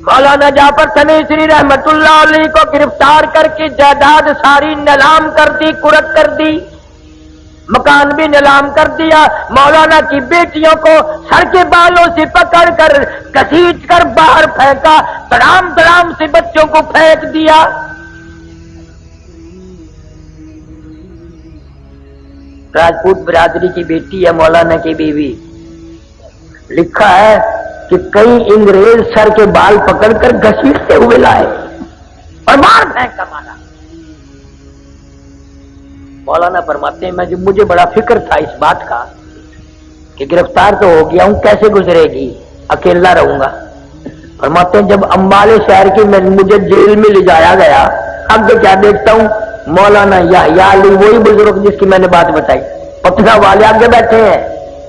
مولانا جعفر تھنیسری رحمت اللہ علیہ کو گرفتار کر کے جائیداد ساری نیلام کر دی، قرق کر دی، مکان بھی نیلام کر دیا۔ مولانا کی بیٹیوں کو سر کے بالوں سے پکڑ کر گھسیٹ کر باہر پھینکا، دڑام دڑام سے بچوں کو پھینک دیا۔ راجپوت برادری کی بیٹی ہے مولانا کی بیوی، لکھا ہے کہ کئی انگریز سر کے بال پکڑ کر گھسیٹتے ہوئے لائے اور مار پھینک کر مارا۔ مولانا فرماتے ہیں مجھے بڑا فکر تھا اس بات کا کہ گرفتار تو ہو گیا ہوں، کیسے گزرے گی، اکیلا رہوں گا۔ فرماتے ہیں جب امبالے شہر کی مجھے جیل میں لے جایا گیا، اب کیا دیکھتا ہوں مولانا یحییٰ علی وہی بزرگ جس کی میں نے بات بتائی، پٹنہ والے آگے بیٹھے ہیں،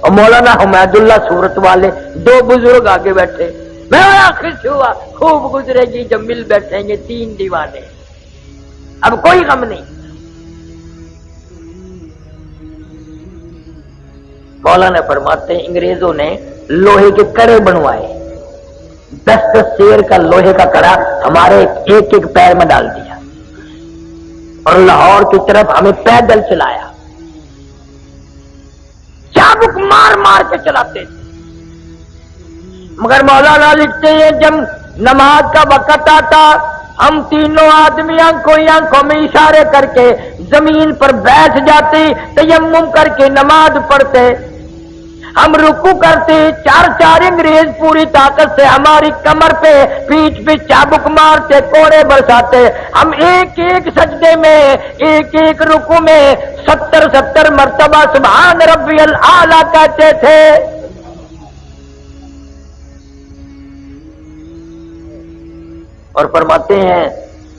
اور مولانا حمید اللہ صورت والے، دو بزرگ آگے بیٹھے. میں خوش ہوا، خوب گزرے گی جب مل بیٹھیں گے تین دیوانے، اب کوئی غم نہیں. مولانا فرماتے ہیں انگریزوں نے لوہے کے کڑے بنوائے، 10 شیر کا لوہے کا کڑا ہمارے ایک ایک پیر میں ڈال دیا اور لاہور کی طرف ہمیں پیدل چلایا، چابک مار مار کے چلاتے تھے. مگر مولانا لکھتے ہیں جب نماز کا وقت آتا ہم تینوں آدمی آنکھوں میں اشارے کر کے زمین پر بیٹھ جاتے، تیمم کر کے نماز پڑھتے، ہم رکوع کرتے، چار انگریز پوری طاقت سے ہماری کمر پہ پیٹھ پہ چابک مارتے، کوڑے برساتے. ہم ایک ایک سجدے میں، ایک ایک رکوع میں 70 مرتبہ سبحان ربی الاعلیٰ کہتے تھے. اور فرماتے ہیں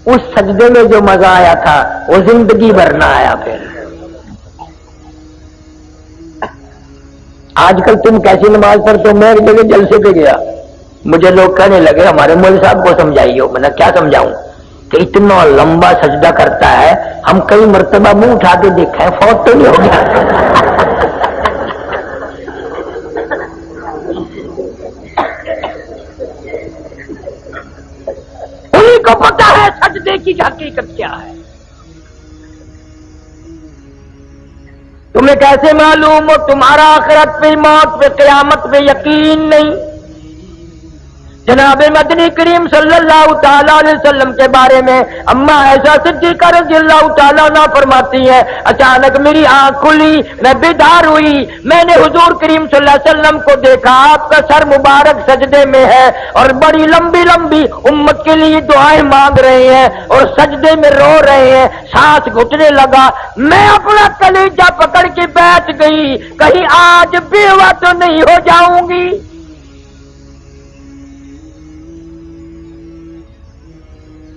اس سجدے میں جو مزہ آیا تھا وہ زندگی بھر نہ آیا. پھر آج کل تم کیسی نماز پڑھتے ہو؟ میں ایک جگہ جلسے پہ گیا، مجھے لوگ کہنے لگے ہمارے مولوی صاحب کو سمجھائیے. میں نے کیا سمجھاؤں کہ اتنا لمبا سجدہ کرتا ہے، ہم کئی مرتبہ منہ اٹھا کے دیکھا ہے، فوت تو نہیں ہو گیا. انہیں کو پتا ہے سجدے کی حقیقت کیا ہے. تمہیں کیسے معلوم ہو؟ تمہارا آخرت پہ، موت پہ، قیامت پہ یقین نہیں. جناب مدنی کریم صلی اللہ تعالی علیہ وسلم کے بارے میں اما عائشہ صدیقہ رضی اللہ تعالیٰ عنہ فرماتی ہے اچانک میری آنکھ کھلی، میں بیدار ہوئی، میں نے حضور کریم صلی اللہ علیہ وسلم کو دیکھا، آپ کا سر مبارک سجدے میں ہے اور بڑی لمبی لمبی امت کے لیے دعائیں مانگ رہے ہیں اور سجدے میں رو رہے ہیں، سانس گھٹنے لگا. میں اپنا کلیجہ پکڑ کے بیٹھ گئی، کہیں آج بیوہ تو نہیں ہو جاؤں گی.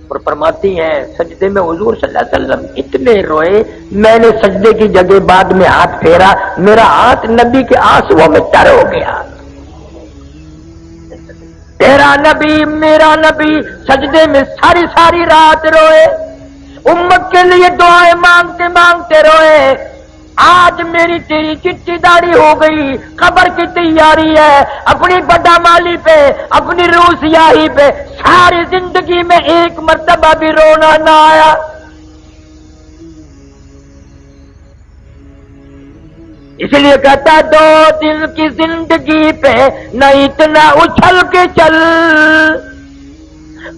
اور فرماتی ہیں سجدے میں حضور صلی اللہ علیہ وسلم اتنے روئے، میں نے سجدے کی جگہ بعد میں ہاتھ پھیرا، میرا ہاتھ نبی کے آنسوؤں میں تر ہو گیا. تیرا نبی میرا نبی سجدے میں ساری رات روئے، امت کے لیے دعائیں مانگتے مانگتے روئے. آج میری تیری چٹی داڑھی ہو گئی، قبر کی تیاری ہے، اپنی بڑا مالی پہ، اپنی روح سیاہی پہ ساری زندگی میں ایک مرتبہ بھی رونا نہ آیا. اس لیے کہتا 2 دن کی زندگی پہ نہ اتنا اچھل کے چل،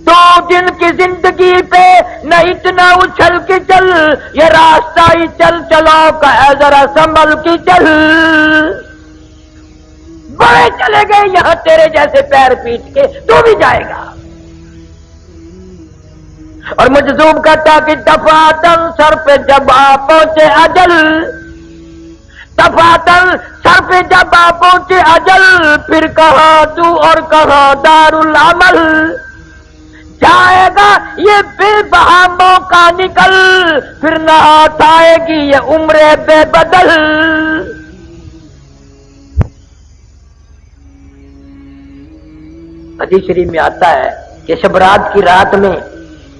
2 دن کی زندگی پہ نہ اتنا اچھل کے چل، یہ راستہ ہی چل چلو کا ہے ذرا سنبھل کے چل. بڑے چلے گئے یہاں تیرے جیسے پیر پیٹ کے، تو بھی جائے گا. اور مجذوب کہتا کہ دفاتن سر پہ جب آ پہنچے اجل، دفاتن سر پہ جب آ پہنچے اجل، پھر کہاں تو اور کہاں دار العمل. جائے گا یہ بے بہا موقع نکل، پھر نہ ہاتھ آئے گی یہ عمر بے بدل. حدیث شریف میں آتا ہے کہ شبرات کی رات میں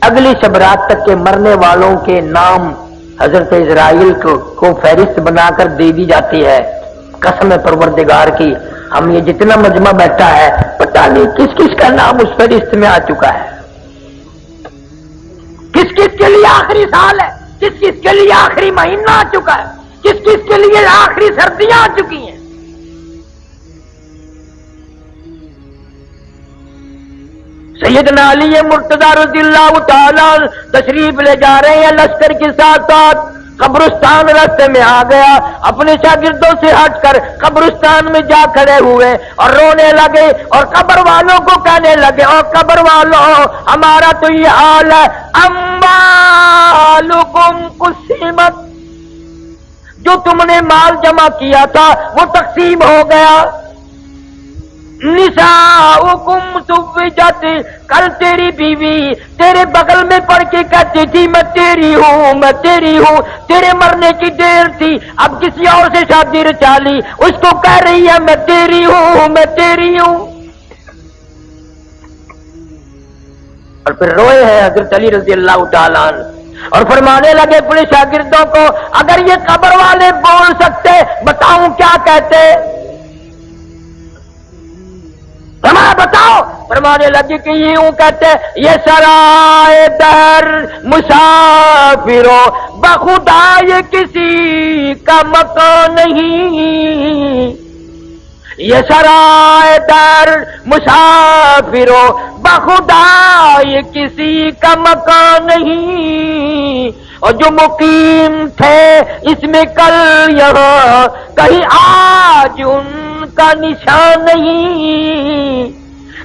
اگلی شبرات تک کے مرنے والوں کے نام حضرت اسرائیل کو فہرست بنا کر دے دی جاتی ہے. قسم پروردگار کی ہم یہ جتنا مجمع بیٹھا ہے پتہ نہیں کس کس کا نام اس فہرست میں آ چکا ہے، کس کس کے لیے آخری سال ہے، کس کس کے لیے آخری مہینہ آ چکا ہے، کس کس کے لیے آخری سردیاں آ چکی ہیں. سیدنا علی مرتضی رضی اللہ تعالیٰ تشریف لے جا رہے ہیں لشکر کے ساتھ ساتھ. قبرستان راستے میں آ گیا، اپنے شاگردوں سے ہٹ کر قبرستان میں جا کھڑے ہوئے اور رونے لگے اور قبر والوں کو کہنے لگے اور قبر والوں ہمارا تو یہ حال ہے، اموالکم قسمت، جو تم نے مال جمع کیا تھا وہ تقسیم ہو گیا. نساؤکم سوجت، کل تیری بیوی تیرے بغل میں پڑ کے کہتی تھی میں تیری ہوں میں تیری ہوں، تیرے مرنے کی دیر تھی، اب کسی اور سے شادی رچا لی، اس کو کہہ رہی ہے میں تیری ہوں میں تیری ہوں۔ اور پھر روئے ہیں حضرت علی رضی اللہ تعالیٰ عنہ اور فرمانے لگے اپنے شاگردوں کو اگر یہ قبر والے بول سکتے بتاؤں کیا کہتے؟ فرمایا بتاؤ، فرمانے لگے کہ یوں کہتے یہ سرائے در مسافروں بخدا یہ کسی کا مکان نہیں، یہ سرائے در مسافروں بخدا یہ کسی کا مکان نہیں، اور جو مقیم تھے اس میں کل یہاں کہیں آج ان کا نشان نہیں،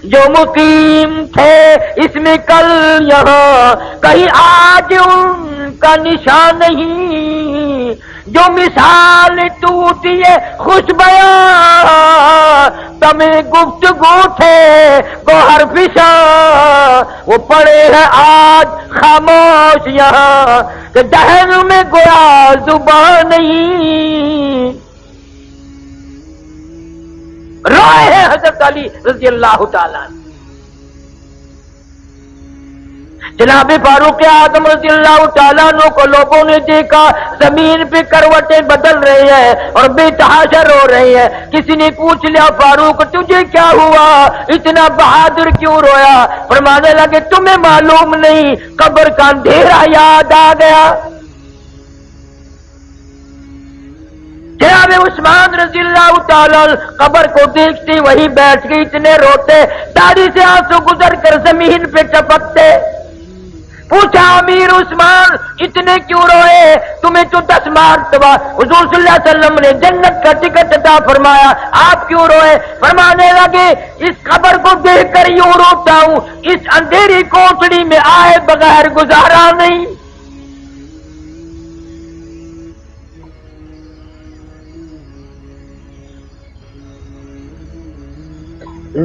جو مقیم تھے اس میں کل یہاں کہیں آج ان کا نشان نہیں، جو مثال ٹوٹی ہے خوش بیاں تمہیں گفتگو تھے گوہر فشاں، وہ پڑے ہیں آج خاموش یہاں کہ دہن میں گویا زبان نہیں۔ روئے ہیں حضرت علی رضی اللہ تعالیٰ۔ جناب فاروق اعظم رضی اللہ تعالیٰ عنہ کو لوگوں نے دیکھا زمین پہ کروٹیں بدل رہے ہیں اور بے تحاشا رو رہے ہیں۔ کسی نے پوچھ لیا فاروق تجھے کیا ہوا، اتنا بہادر کیوں رویا؟ فرمانے لگے تمہیں معلوم نہیں قبر کا اندھیرا یاد آ گیا۔ جناب عثمان رضی اللہ تعالیٰ قبر کو دیکھتے وہی بیٹھ کے اتنے روتے داڑھی سے آنسو گزر کر زمین پہ ٹپکتے۔ پوچھا امیر عثمان اتنے کیوں روئے، تمہیں تو 10 مرتبہ حضور صلی اللہ علیہ وسلم نے جنت کا ٹکٹ عطا فرمایا، آپ کیوں روئے؟ فرمانے لگے اس قبر کو دیکھ کر یوں روتا ہوں، اس اندھیری کوٹڑی میں آئے بغیر گزارا نہیں۔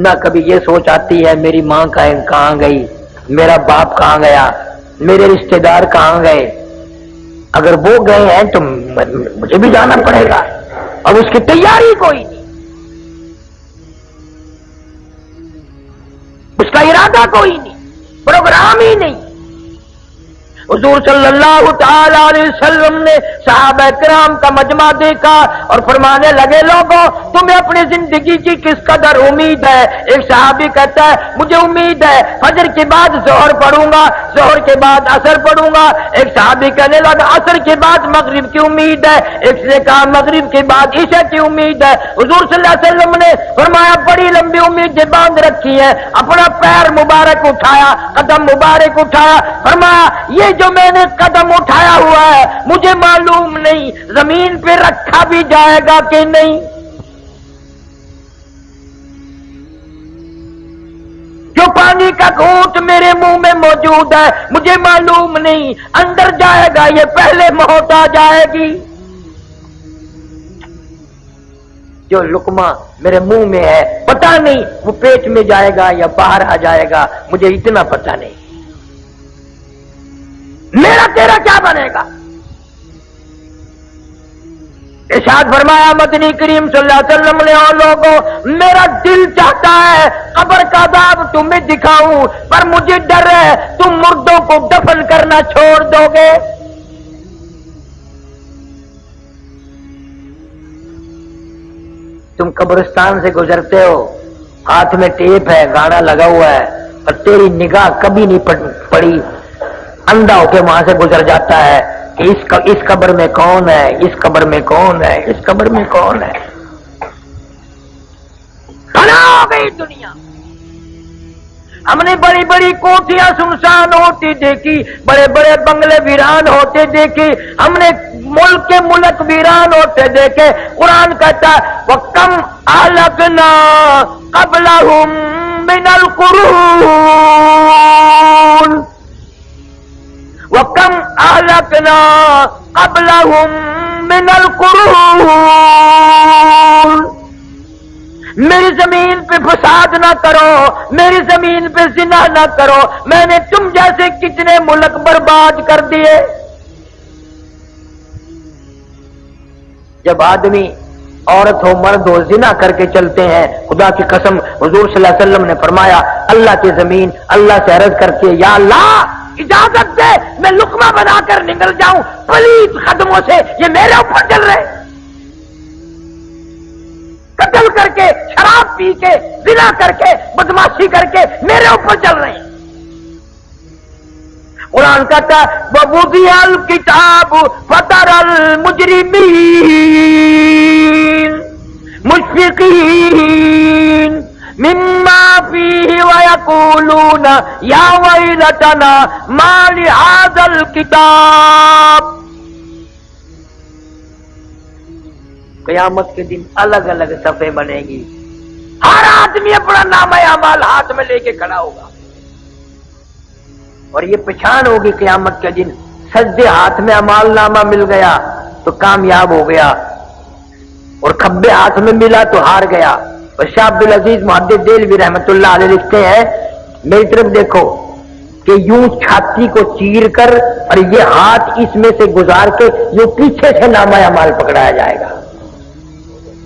نہ کبھی یہ سوچ آتی ہے میری ماں کہاں گئی، میرا باپ کہاں گیا، میرے رشتہ دار کہاں گئے؟ اگر وہ گئے ہیں تو مجھے بھی جانا پڑے گا، اور اس کی تیاری کوئی نہیں، اس کا ارادہ کوئی نہیں، پروگرام ہی نہیں۔ حضور صلی اللہ تعالی علیہ وسلم نے صحابہ کرام کا مجمع دیکھا اور فرمانے لگے لوگوں تمہیں اپنی زندگی کی کس قدر امید ہے؟ ایک صحابی کہتا ہے مجھے امید ہے فجر کے بعد ظہر پڑھوں گا، ظہر کے بعد عصر پڑھوں گا۔ ایک صحابی کہنے لگا عصر کے بعد مغرب کی امید ہے، ایک نے کہا مغرب کے بعد عشاء کی امید ہے۔ حضور صلی اللہ علیہ وسلم نے فرمایا بڑی لمبی امیدیں باندھ رکھی ہیں، اپنا پیر مبارک اٹھایا، قدم مبارک اٹھایا، فرمایا یہ جو میں نے قدم اٹھایا ہوا ہے مجھے معلوم نہیں زمین پہ رکھا بھی جائے گا کہ نہیں۔ جو پانی کا گھونٹ میرے منہ میں موجود ہے مجھے معلوم نہیں اندر جائے گا یہ پہلے موت آ جائے گی۔ جو لقمہ میرے منہ میں ہے پتہ نہیں وہ پیٹ میں جائے گا یا باہر آ جائے گا، مجھے اتنا پتہ نہیں، میرا تیرا کیا بنے گا؟ ارشاد فرمایا مدنی کریم صلی اللہ علیہ وسلم نے اور لوگوں میرا دل چاہتا ہے قبر کا عذاب تمہیں دکھاؤں پر مجھے ڈر ہے تم مردوں کو دفن کرنا چھوڑ دو گے۔ تم قبرستان سے گزرتے ہو، ہاتھ میں ٹیپ ہے، گانا لگا ہوا ہے، اور تیری نگاہ کبھی نہیں پڑی، اندھا ہو کے وہاں سے گزر جاتا ہے کہ اس قبر میں کون ہے، اس قبر میں کون ہے، اس قبر میں کون ہے۔ کھڑا ہو گئی دنیا، ہم نے بڑی بڑی کوٹھیاں سنسان ہوتی دیکھی، بڑے بڑے بنگلے ویران ہوتے دیکھے، ہم نے ملک کے ملک ویران ہوتے دیکھے۔ قرآن کہتا ہے وَكَمْ أَهْلَكْنَا قَبْلَهُمْ مِنَ الْقُرُونِ وَكَمْ أَهْلَكْنَا قَبْلَهُمْ مِنَ الْقُرُونِ میری زمین پہ فساد نہ کرو، میری زمین پہ زنا نہ کرو، میں نے تم جیسے کتنے ملک برباد کر دیے۔ جب آدمی عورت ہو مرد ہو زنا کر کے چلتے ہیں، خدا کی قسم حضور صلی اللہ علیہ وسلم نے فرمایا اللہ کی زمین اللہ سے عرض کرتی ہے یا اللہ اجازت دے میں لقمہ بنا کر نکل جاؤں، پلیت قدموں سے یہ میرے اوپر چل رہے، قتل کر کے شراب پی کے زنا کر کے بدماشی کر کے میرے اوپر چل رہے ہیں۔ قرآن کہتا ہے وَوُضِعَ الْكِتَابُ فَتَرَى الْمُجْرِمِينَ مُشْفِقِينَ مِمَّا فِيهِ وَيَقُولُونَ يَا وَيْلَتَنَا مَا لِهَذَا الْكِتَابِ۔ قیامت کے دن الگ الگ صفحے بنے گی، ہر آدمی اپنا نامہ اعمال ہاتھ میں لے کے کھڑا ہوگا، اور یہ پہچان ہوگی قیامت کے دن سجدے ہاتھ میں اعمال نامہ مل گیا تو کامیاب ہو گیا، اور کھبے ہاتھ میں ملا تو ہار گیا۔ اور شاہ عبدالعزیز محدث دہلوی رحمۃ اللہ علیہ لکھتے ہیں میری طرف دیکھو کہ یوں چھاتی کو چیر کر اور یہ ہاتھ اس میں سے گزار کے یوں پیچھے سے نامہ اعمال پکڑایا جائے گا۔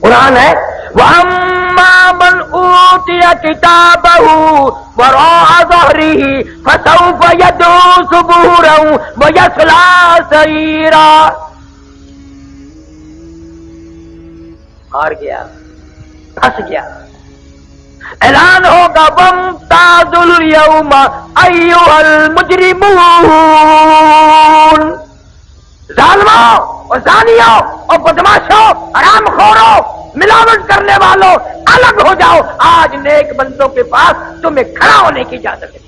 قرآن ہے وَأَمَّا مَنْ أُوتِيَ كِتَابَهُ وَرَاءَ ظَهْرِهِ فَسَوْفَ يَدْعُو ثُبُورًا وَيَصْلَىٰ سَعِيرًا۔ ہار گیا، پھنس گیا، اعلان ہوگا وَامْتَازُوا الْيَوْمَ أَيُّهَا الْمُجْرِمُونَ۔ ظالموں اور زانیوں اور بدماشوں حرام خوروں ملاوٹ کرنے والوں الگ ہو جاؤ، آج نیک بندوں کے پاس تمہیں کھڑا ہونے کی اجازت ہے۔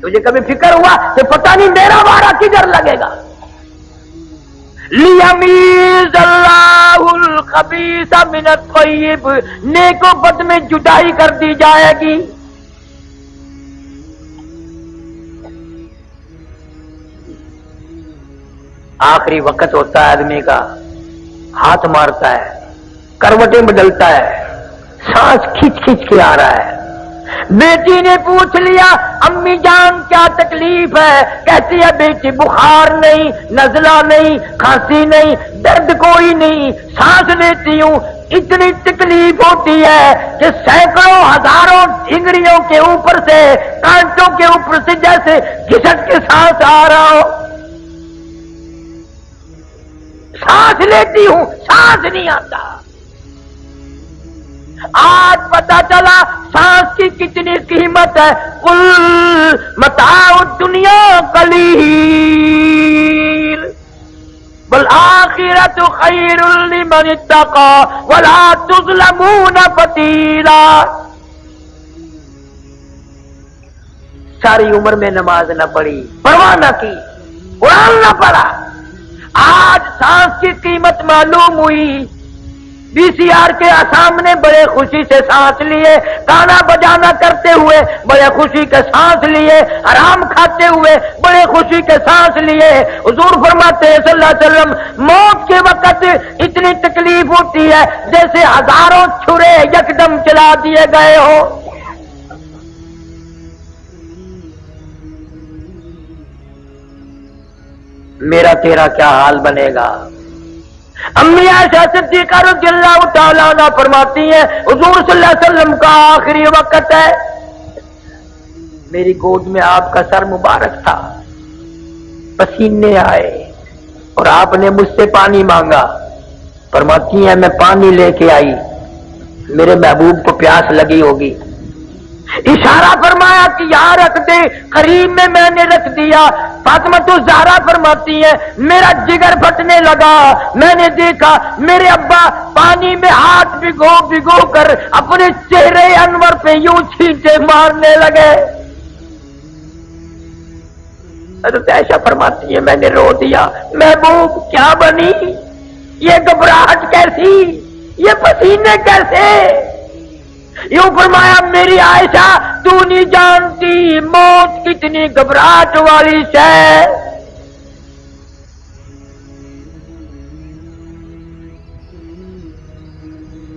تجھے کبھی فکر ہوا کہ پتہ نہیں میرا وارہ کدھر لگے گا؟ لِيَمِيزَ اللَّهُ الْخَبِيثَ مِنَ الطَّيِّبِ، نیک و بد میں جدائی کر دی جائے گی۔ آخری وقت ہوتا ہے آدمی کا، ہاتھ مارتا ہے، کروٹیں بدلتا ہے، سانس کھچ کھچ کے آ رہا ہے۔ بیٹی نے پوچھ لیا امی جان کیا تکلیف ہے؟ کہتی ہے بیٹی بخار نہیں، نزلہ نہیں، کھانسی نہیں، درد کوئی نہیں، سانس لیتی ہوں اتنی تکلیف ہوتی ہے کہ سینکڑوں ہزاروں انگلیوں کے اوپر سے کانٹوں کے اوپر سے جیسے گھسٹ کے سانس آ رہا ہو، سانس لیتی ہوں سانس نہیں آتا۔ آج پتا چلا سانس کی کتنی قیمت ہے۔ قل متاع الدنیا قلیل والآخرۃ خیر لمن اتقى ولا تظلمون فتیلا۔ ساری عمر میں نماز نہ پڑھی، پرواہ نہ کی، قرآن نہ پڑھا، آج سانس کی قیمت معلوم ہوئی۔ بی سی آر کے سامنے بڑے خوشی سے سانس لیے، گانا بجانا کرتے ہوئے بڑے خوشی کے سانس لیے، حرام کھاتے ہوئے بڑے خوشی کے سانس لیے۔ حضور فرماتے ہیں صلی اللہ علیہ وسلم موت کے وقت اتنی تکلیف ہوتی ہے جیسے ہزاروں چھرے یکدم چلا دیے گئے ہو۔ میرا تیرا کیا حال بنے گا؟ امی عائشہ صدیقہ رضی اللہ تعالیٰ عنہ فرماتی ہیں حضور صلی اللہ علیہ وسلم کا آخری وقت ہے، میری گود میں آپ کا سر مبارک تھا، پسینے آئے اور آپ نے مجھ سے پانی مانگا۔ فرماتی ہیں میں پانی لے کے آئی، میرے محبوب کو پیاس لگی ہوگی، اشارہ فرمایا کہ یہاں رکھ دے، قریب میں نے رکھ دیا۔ فاطمہ الزہرا فرماتی ہے میرا جگر پھٹنے لگا، میں نے دیکھا میرے ابا پانی میں ہاتھ بھگو بھگو کر اپنے چہرے انور پہ یوں چھینٹے مارنے لگے۔ حضرت عائشہ فرماتی ہے میں نے رو دیا، محبوب کیا بنی، یہ گھبراہٹ کیسی، یہ پسینے کیسے؟ یوں فرمایا میری عائشہ تو نہیں جانتی موت کتنی گھبراہٹ والی ہے۔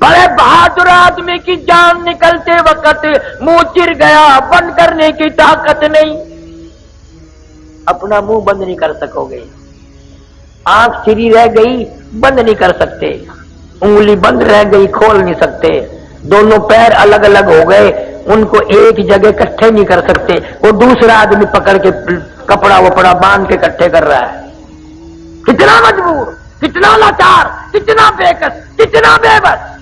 بڑے بہادر آدمی کی جان نکلتے وقت منہ چر گیا، بند کرنے کی طاقت نہیں، اپنا منہ بند نہیں کر سکو گے، آنکھ چری رہ گئی بند نہیں کر سکتے، انگلی بند رہ گئی کھول نہیں سکتے، دونوں پیر الگ الگ ہو گئے ان کو ایک جگہ اکٹھے نہیں کر سکتے، وہ دوسرا آدمی پکڑ کے کپڑا وپڑا باندھ کے اکٹھے کر رہا ہے۔ کتنا مجبور، کتنا لاچار، کتنا بےکس، کتنا بے بس۔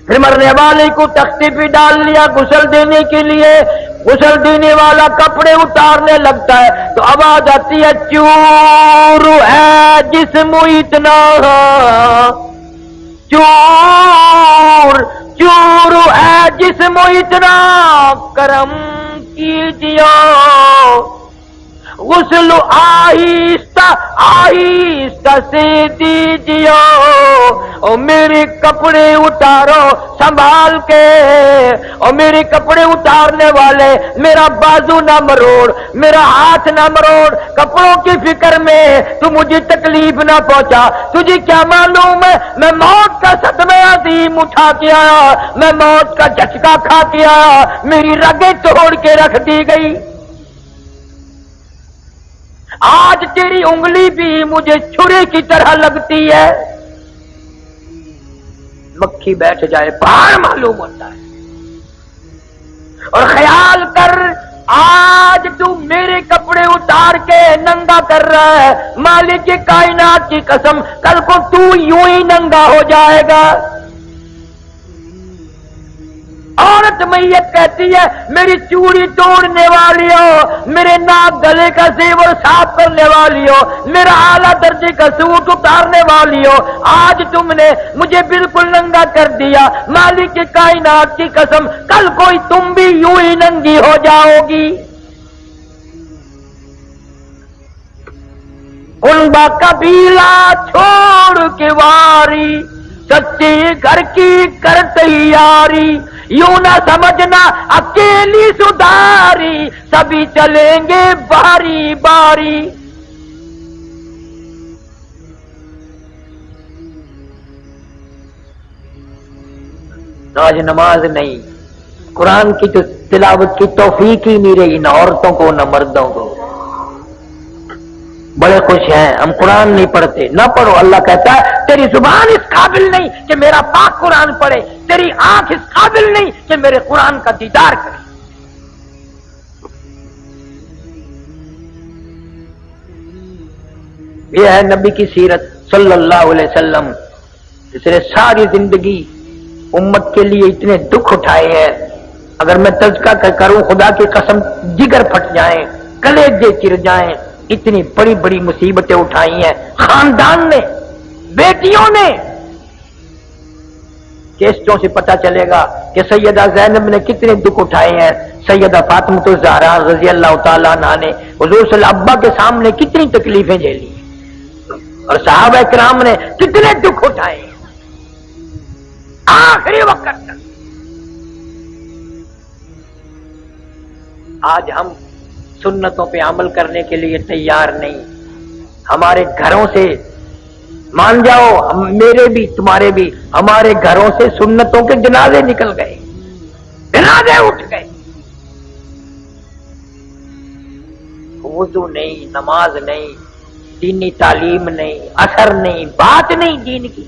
پھر مرنے والے کو تختی پہ ڈال لیا غسل دینے کے لیے، غسل دینے والا کپڑے اتارنے لگتا ہے تو آواز آتی ہے چور ہے جسم اتنا، چور چور ہے جسم اتنا، کرم کیجیے غسل آہستہ آہستہ سے دیجیے، اور میرے کپڑے اتارو سنبھال کے، اور میرے کپڑے اتارنے والے میرا بازو نہ مروڑ، میرا ہاتھ نہ مروڑ، کپڑوں کی فکر میں تو مجھے تکلیف نہ پہنچا، تجھے کیا معلوم ہے میں موت کا صدمہ عظیم اٹھا کے آیا، میں موت کا جھٹکا کھا کے آیا، میری رگیں توڑ کے رکھ دی گئی، آج تیری انگلی بھی مجھے چھری کی طرح لگتی ہے، مکھی بیٹھ جائے پہاڑ معلوم ہوتا ہے۔ اور خیال کر آج تو میرے کپڑے اتار کے ننگا کر رہا ہے، مالک کائنات کی قسم کل کو تو یوں ہی ننگا ہو جائے گا۔ عورت میت کہتی ہے میری چوڑی توڑنے والی ہو، میرے ناک گلے کا زیور صاف کرنے والی ہو، میرا اعلیٰ درجے کا سوٹ اتارنے والی ہو، آج تم نے مجھے بالکل ننگا کر دیا، مالک کائنات کی قسم کل کوئی تم بھی یوں ہی ننگی ہو جاؤ گی۔ ان با قبیلہ چھوڑ کے واری، سچے گھر کی کر تیاری، یوں نہ سمجھنا اکیلی سدھاری، سبھی چلیں گے باری باری۔ آج نماز نہیں، قرآن کی تو تلاوت کی توفیق ہی نہیں رہی، نہ عورتوں کو نہ مردوں کو۔ بڑے خوش ہیں ہم قرآن نہیں پڑھتے، نہ پڑھو، اللہ کہتا ہے تیری زبان اس قابل نہیں کہ میرا پاک قرآن پڑھے، تیری آنکھ اس قابل نہیں کہ میرے قرآن کا دیدار کرے۔ یہ ہے نبی کی سیرت صلی اللہ علیہ وسلم، جس نے ساری زندگی امت کے لیے اتنے دکھ اٹھائے ہیں، اگر میں تذکرہ کروں خدا کی قسم جگر پھٹ جائیں، کلیجے چر جائیں، اتنی بڑی بڑی مصیبتیں اٹھائی ہیں خاندان نے، بیٹیوں نے۔ کیسٹوں سے پتہ چلے گا کہ سیدہ زینب نے کتنے دکھ اٹھائے ہیں، سیدہ فاطمہ الزہرا رضی اللہ تعالیٰ عنہا نے حضور صلی اللہ علیہ وسلم کے سامنے کتنی تکلیفیں جھیلی، اور صحابہ کرام نے کتنے دکھ اٹھائے ہیں آخری وقت تک۔ آج ہم سنتوں پہ عمل کرنے کے لیے تیار نہیں، ہمارے گھروں سے مان جاؤ، میرے بھی تمہارے بھی، ہمارے گھروں سے سنتوں کے جنازے نکل گئے، جنازے اٹھ گئے، وضو نہیں، نماز نہیں، دینی تعلیم نہیں، اثر نہیں، بات نہیں دین کی۔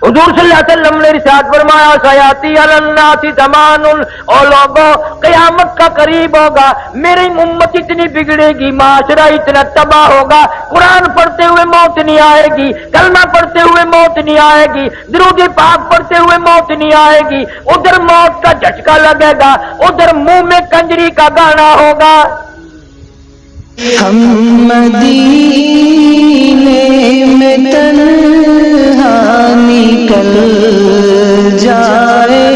حضور صلی اللہ علیہ وسلم نے ارشاد فرمایا سیاتی علی الناس زمان، او لوگوں قیامت کا قریب ہوگا، میری امت اتنی بگڑے گی، معاشرہ اتنا تباہ ہوگا، قرآن پڑھتے ہوئے موت نہیں آئے گی، کلمہ پڑھتے ہوئے موت نہیں آئے گی، درود پاک پڑھتے ہوئے موت نہیں آئے گی، ادھر موت کا جھٹکا لگے گا، ادھر منہ میں کنجری کا گانا ہوگا۔ ہم مدینے میں تنہا نکل جائے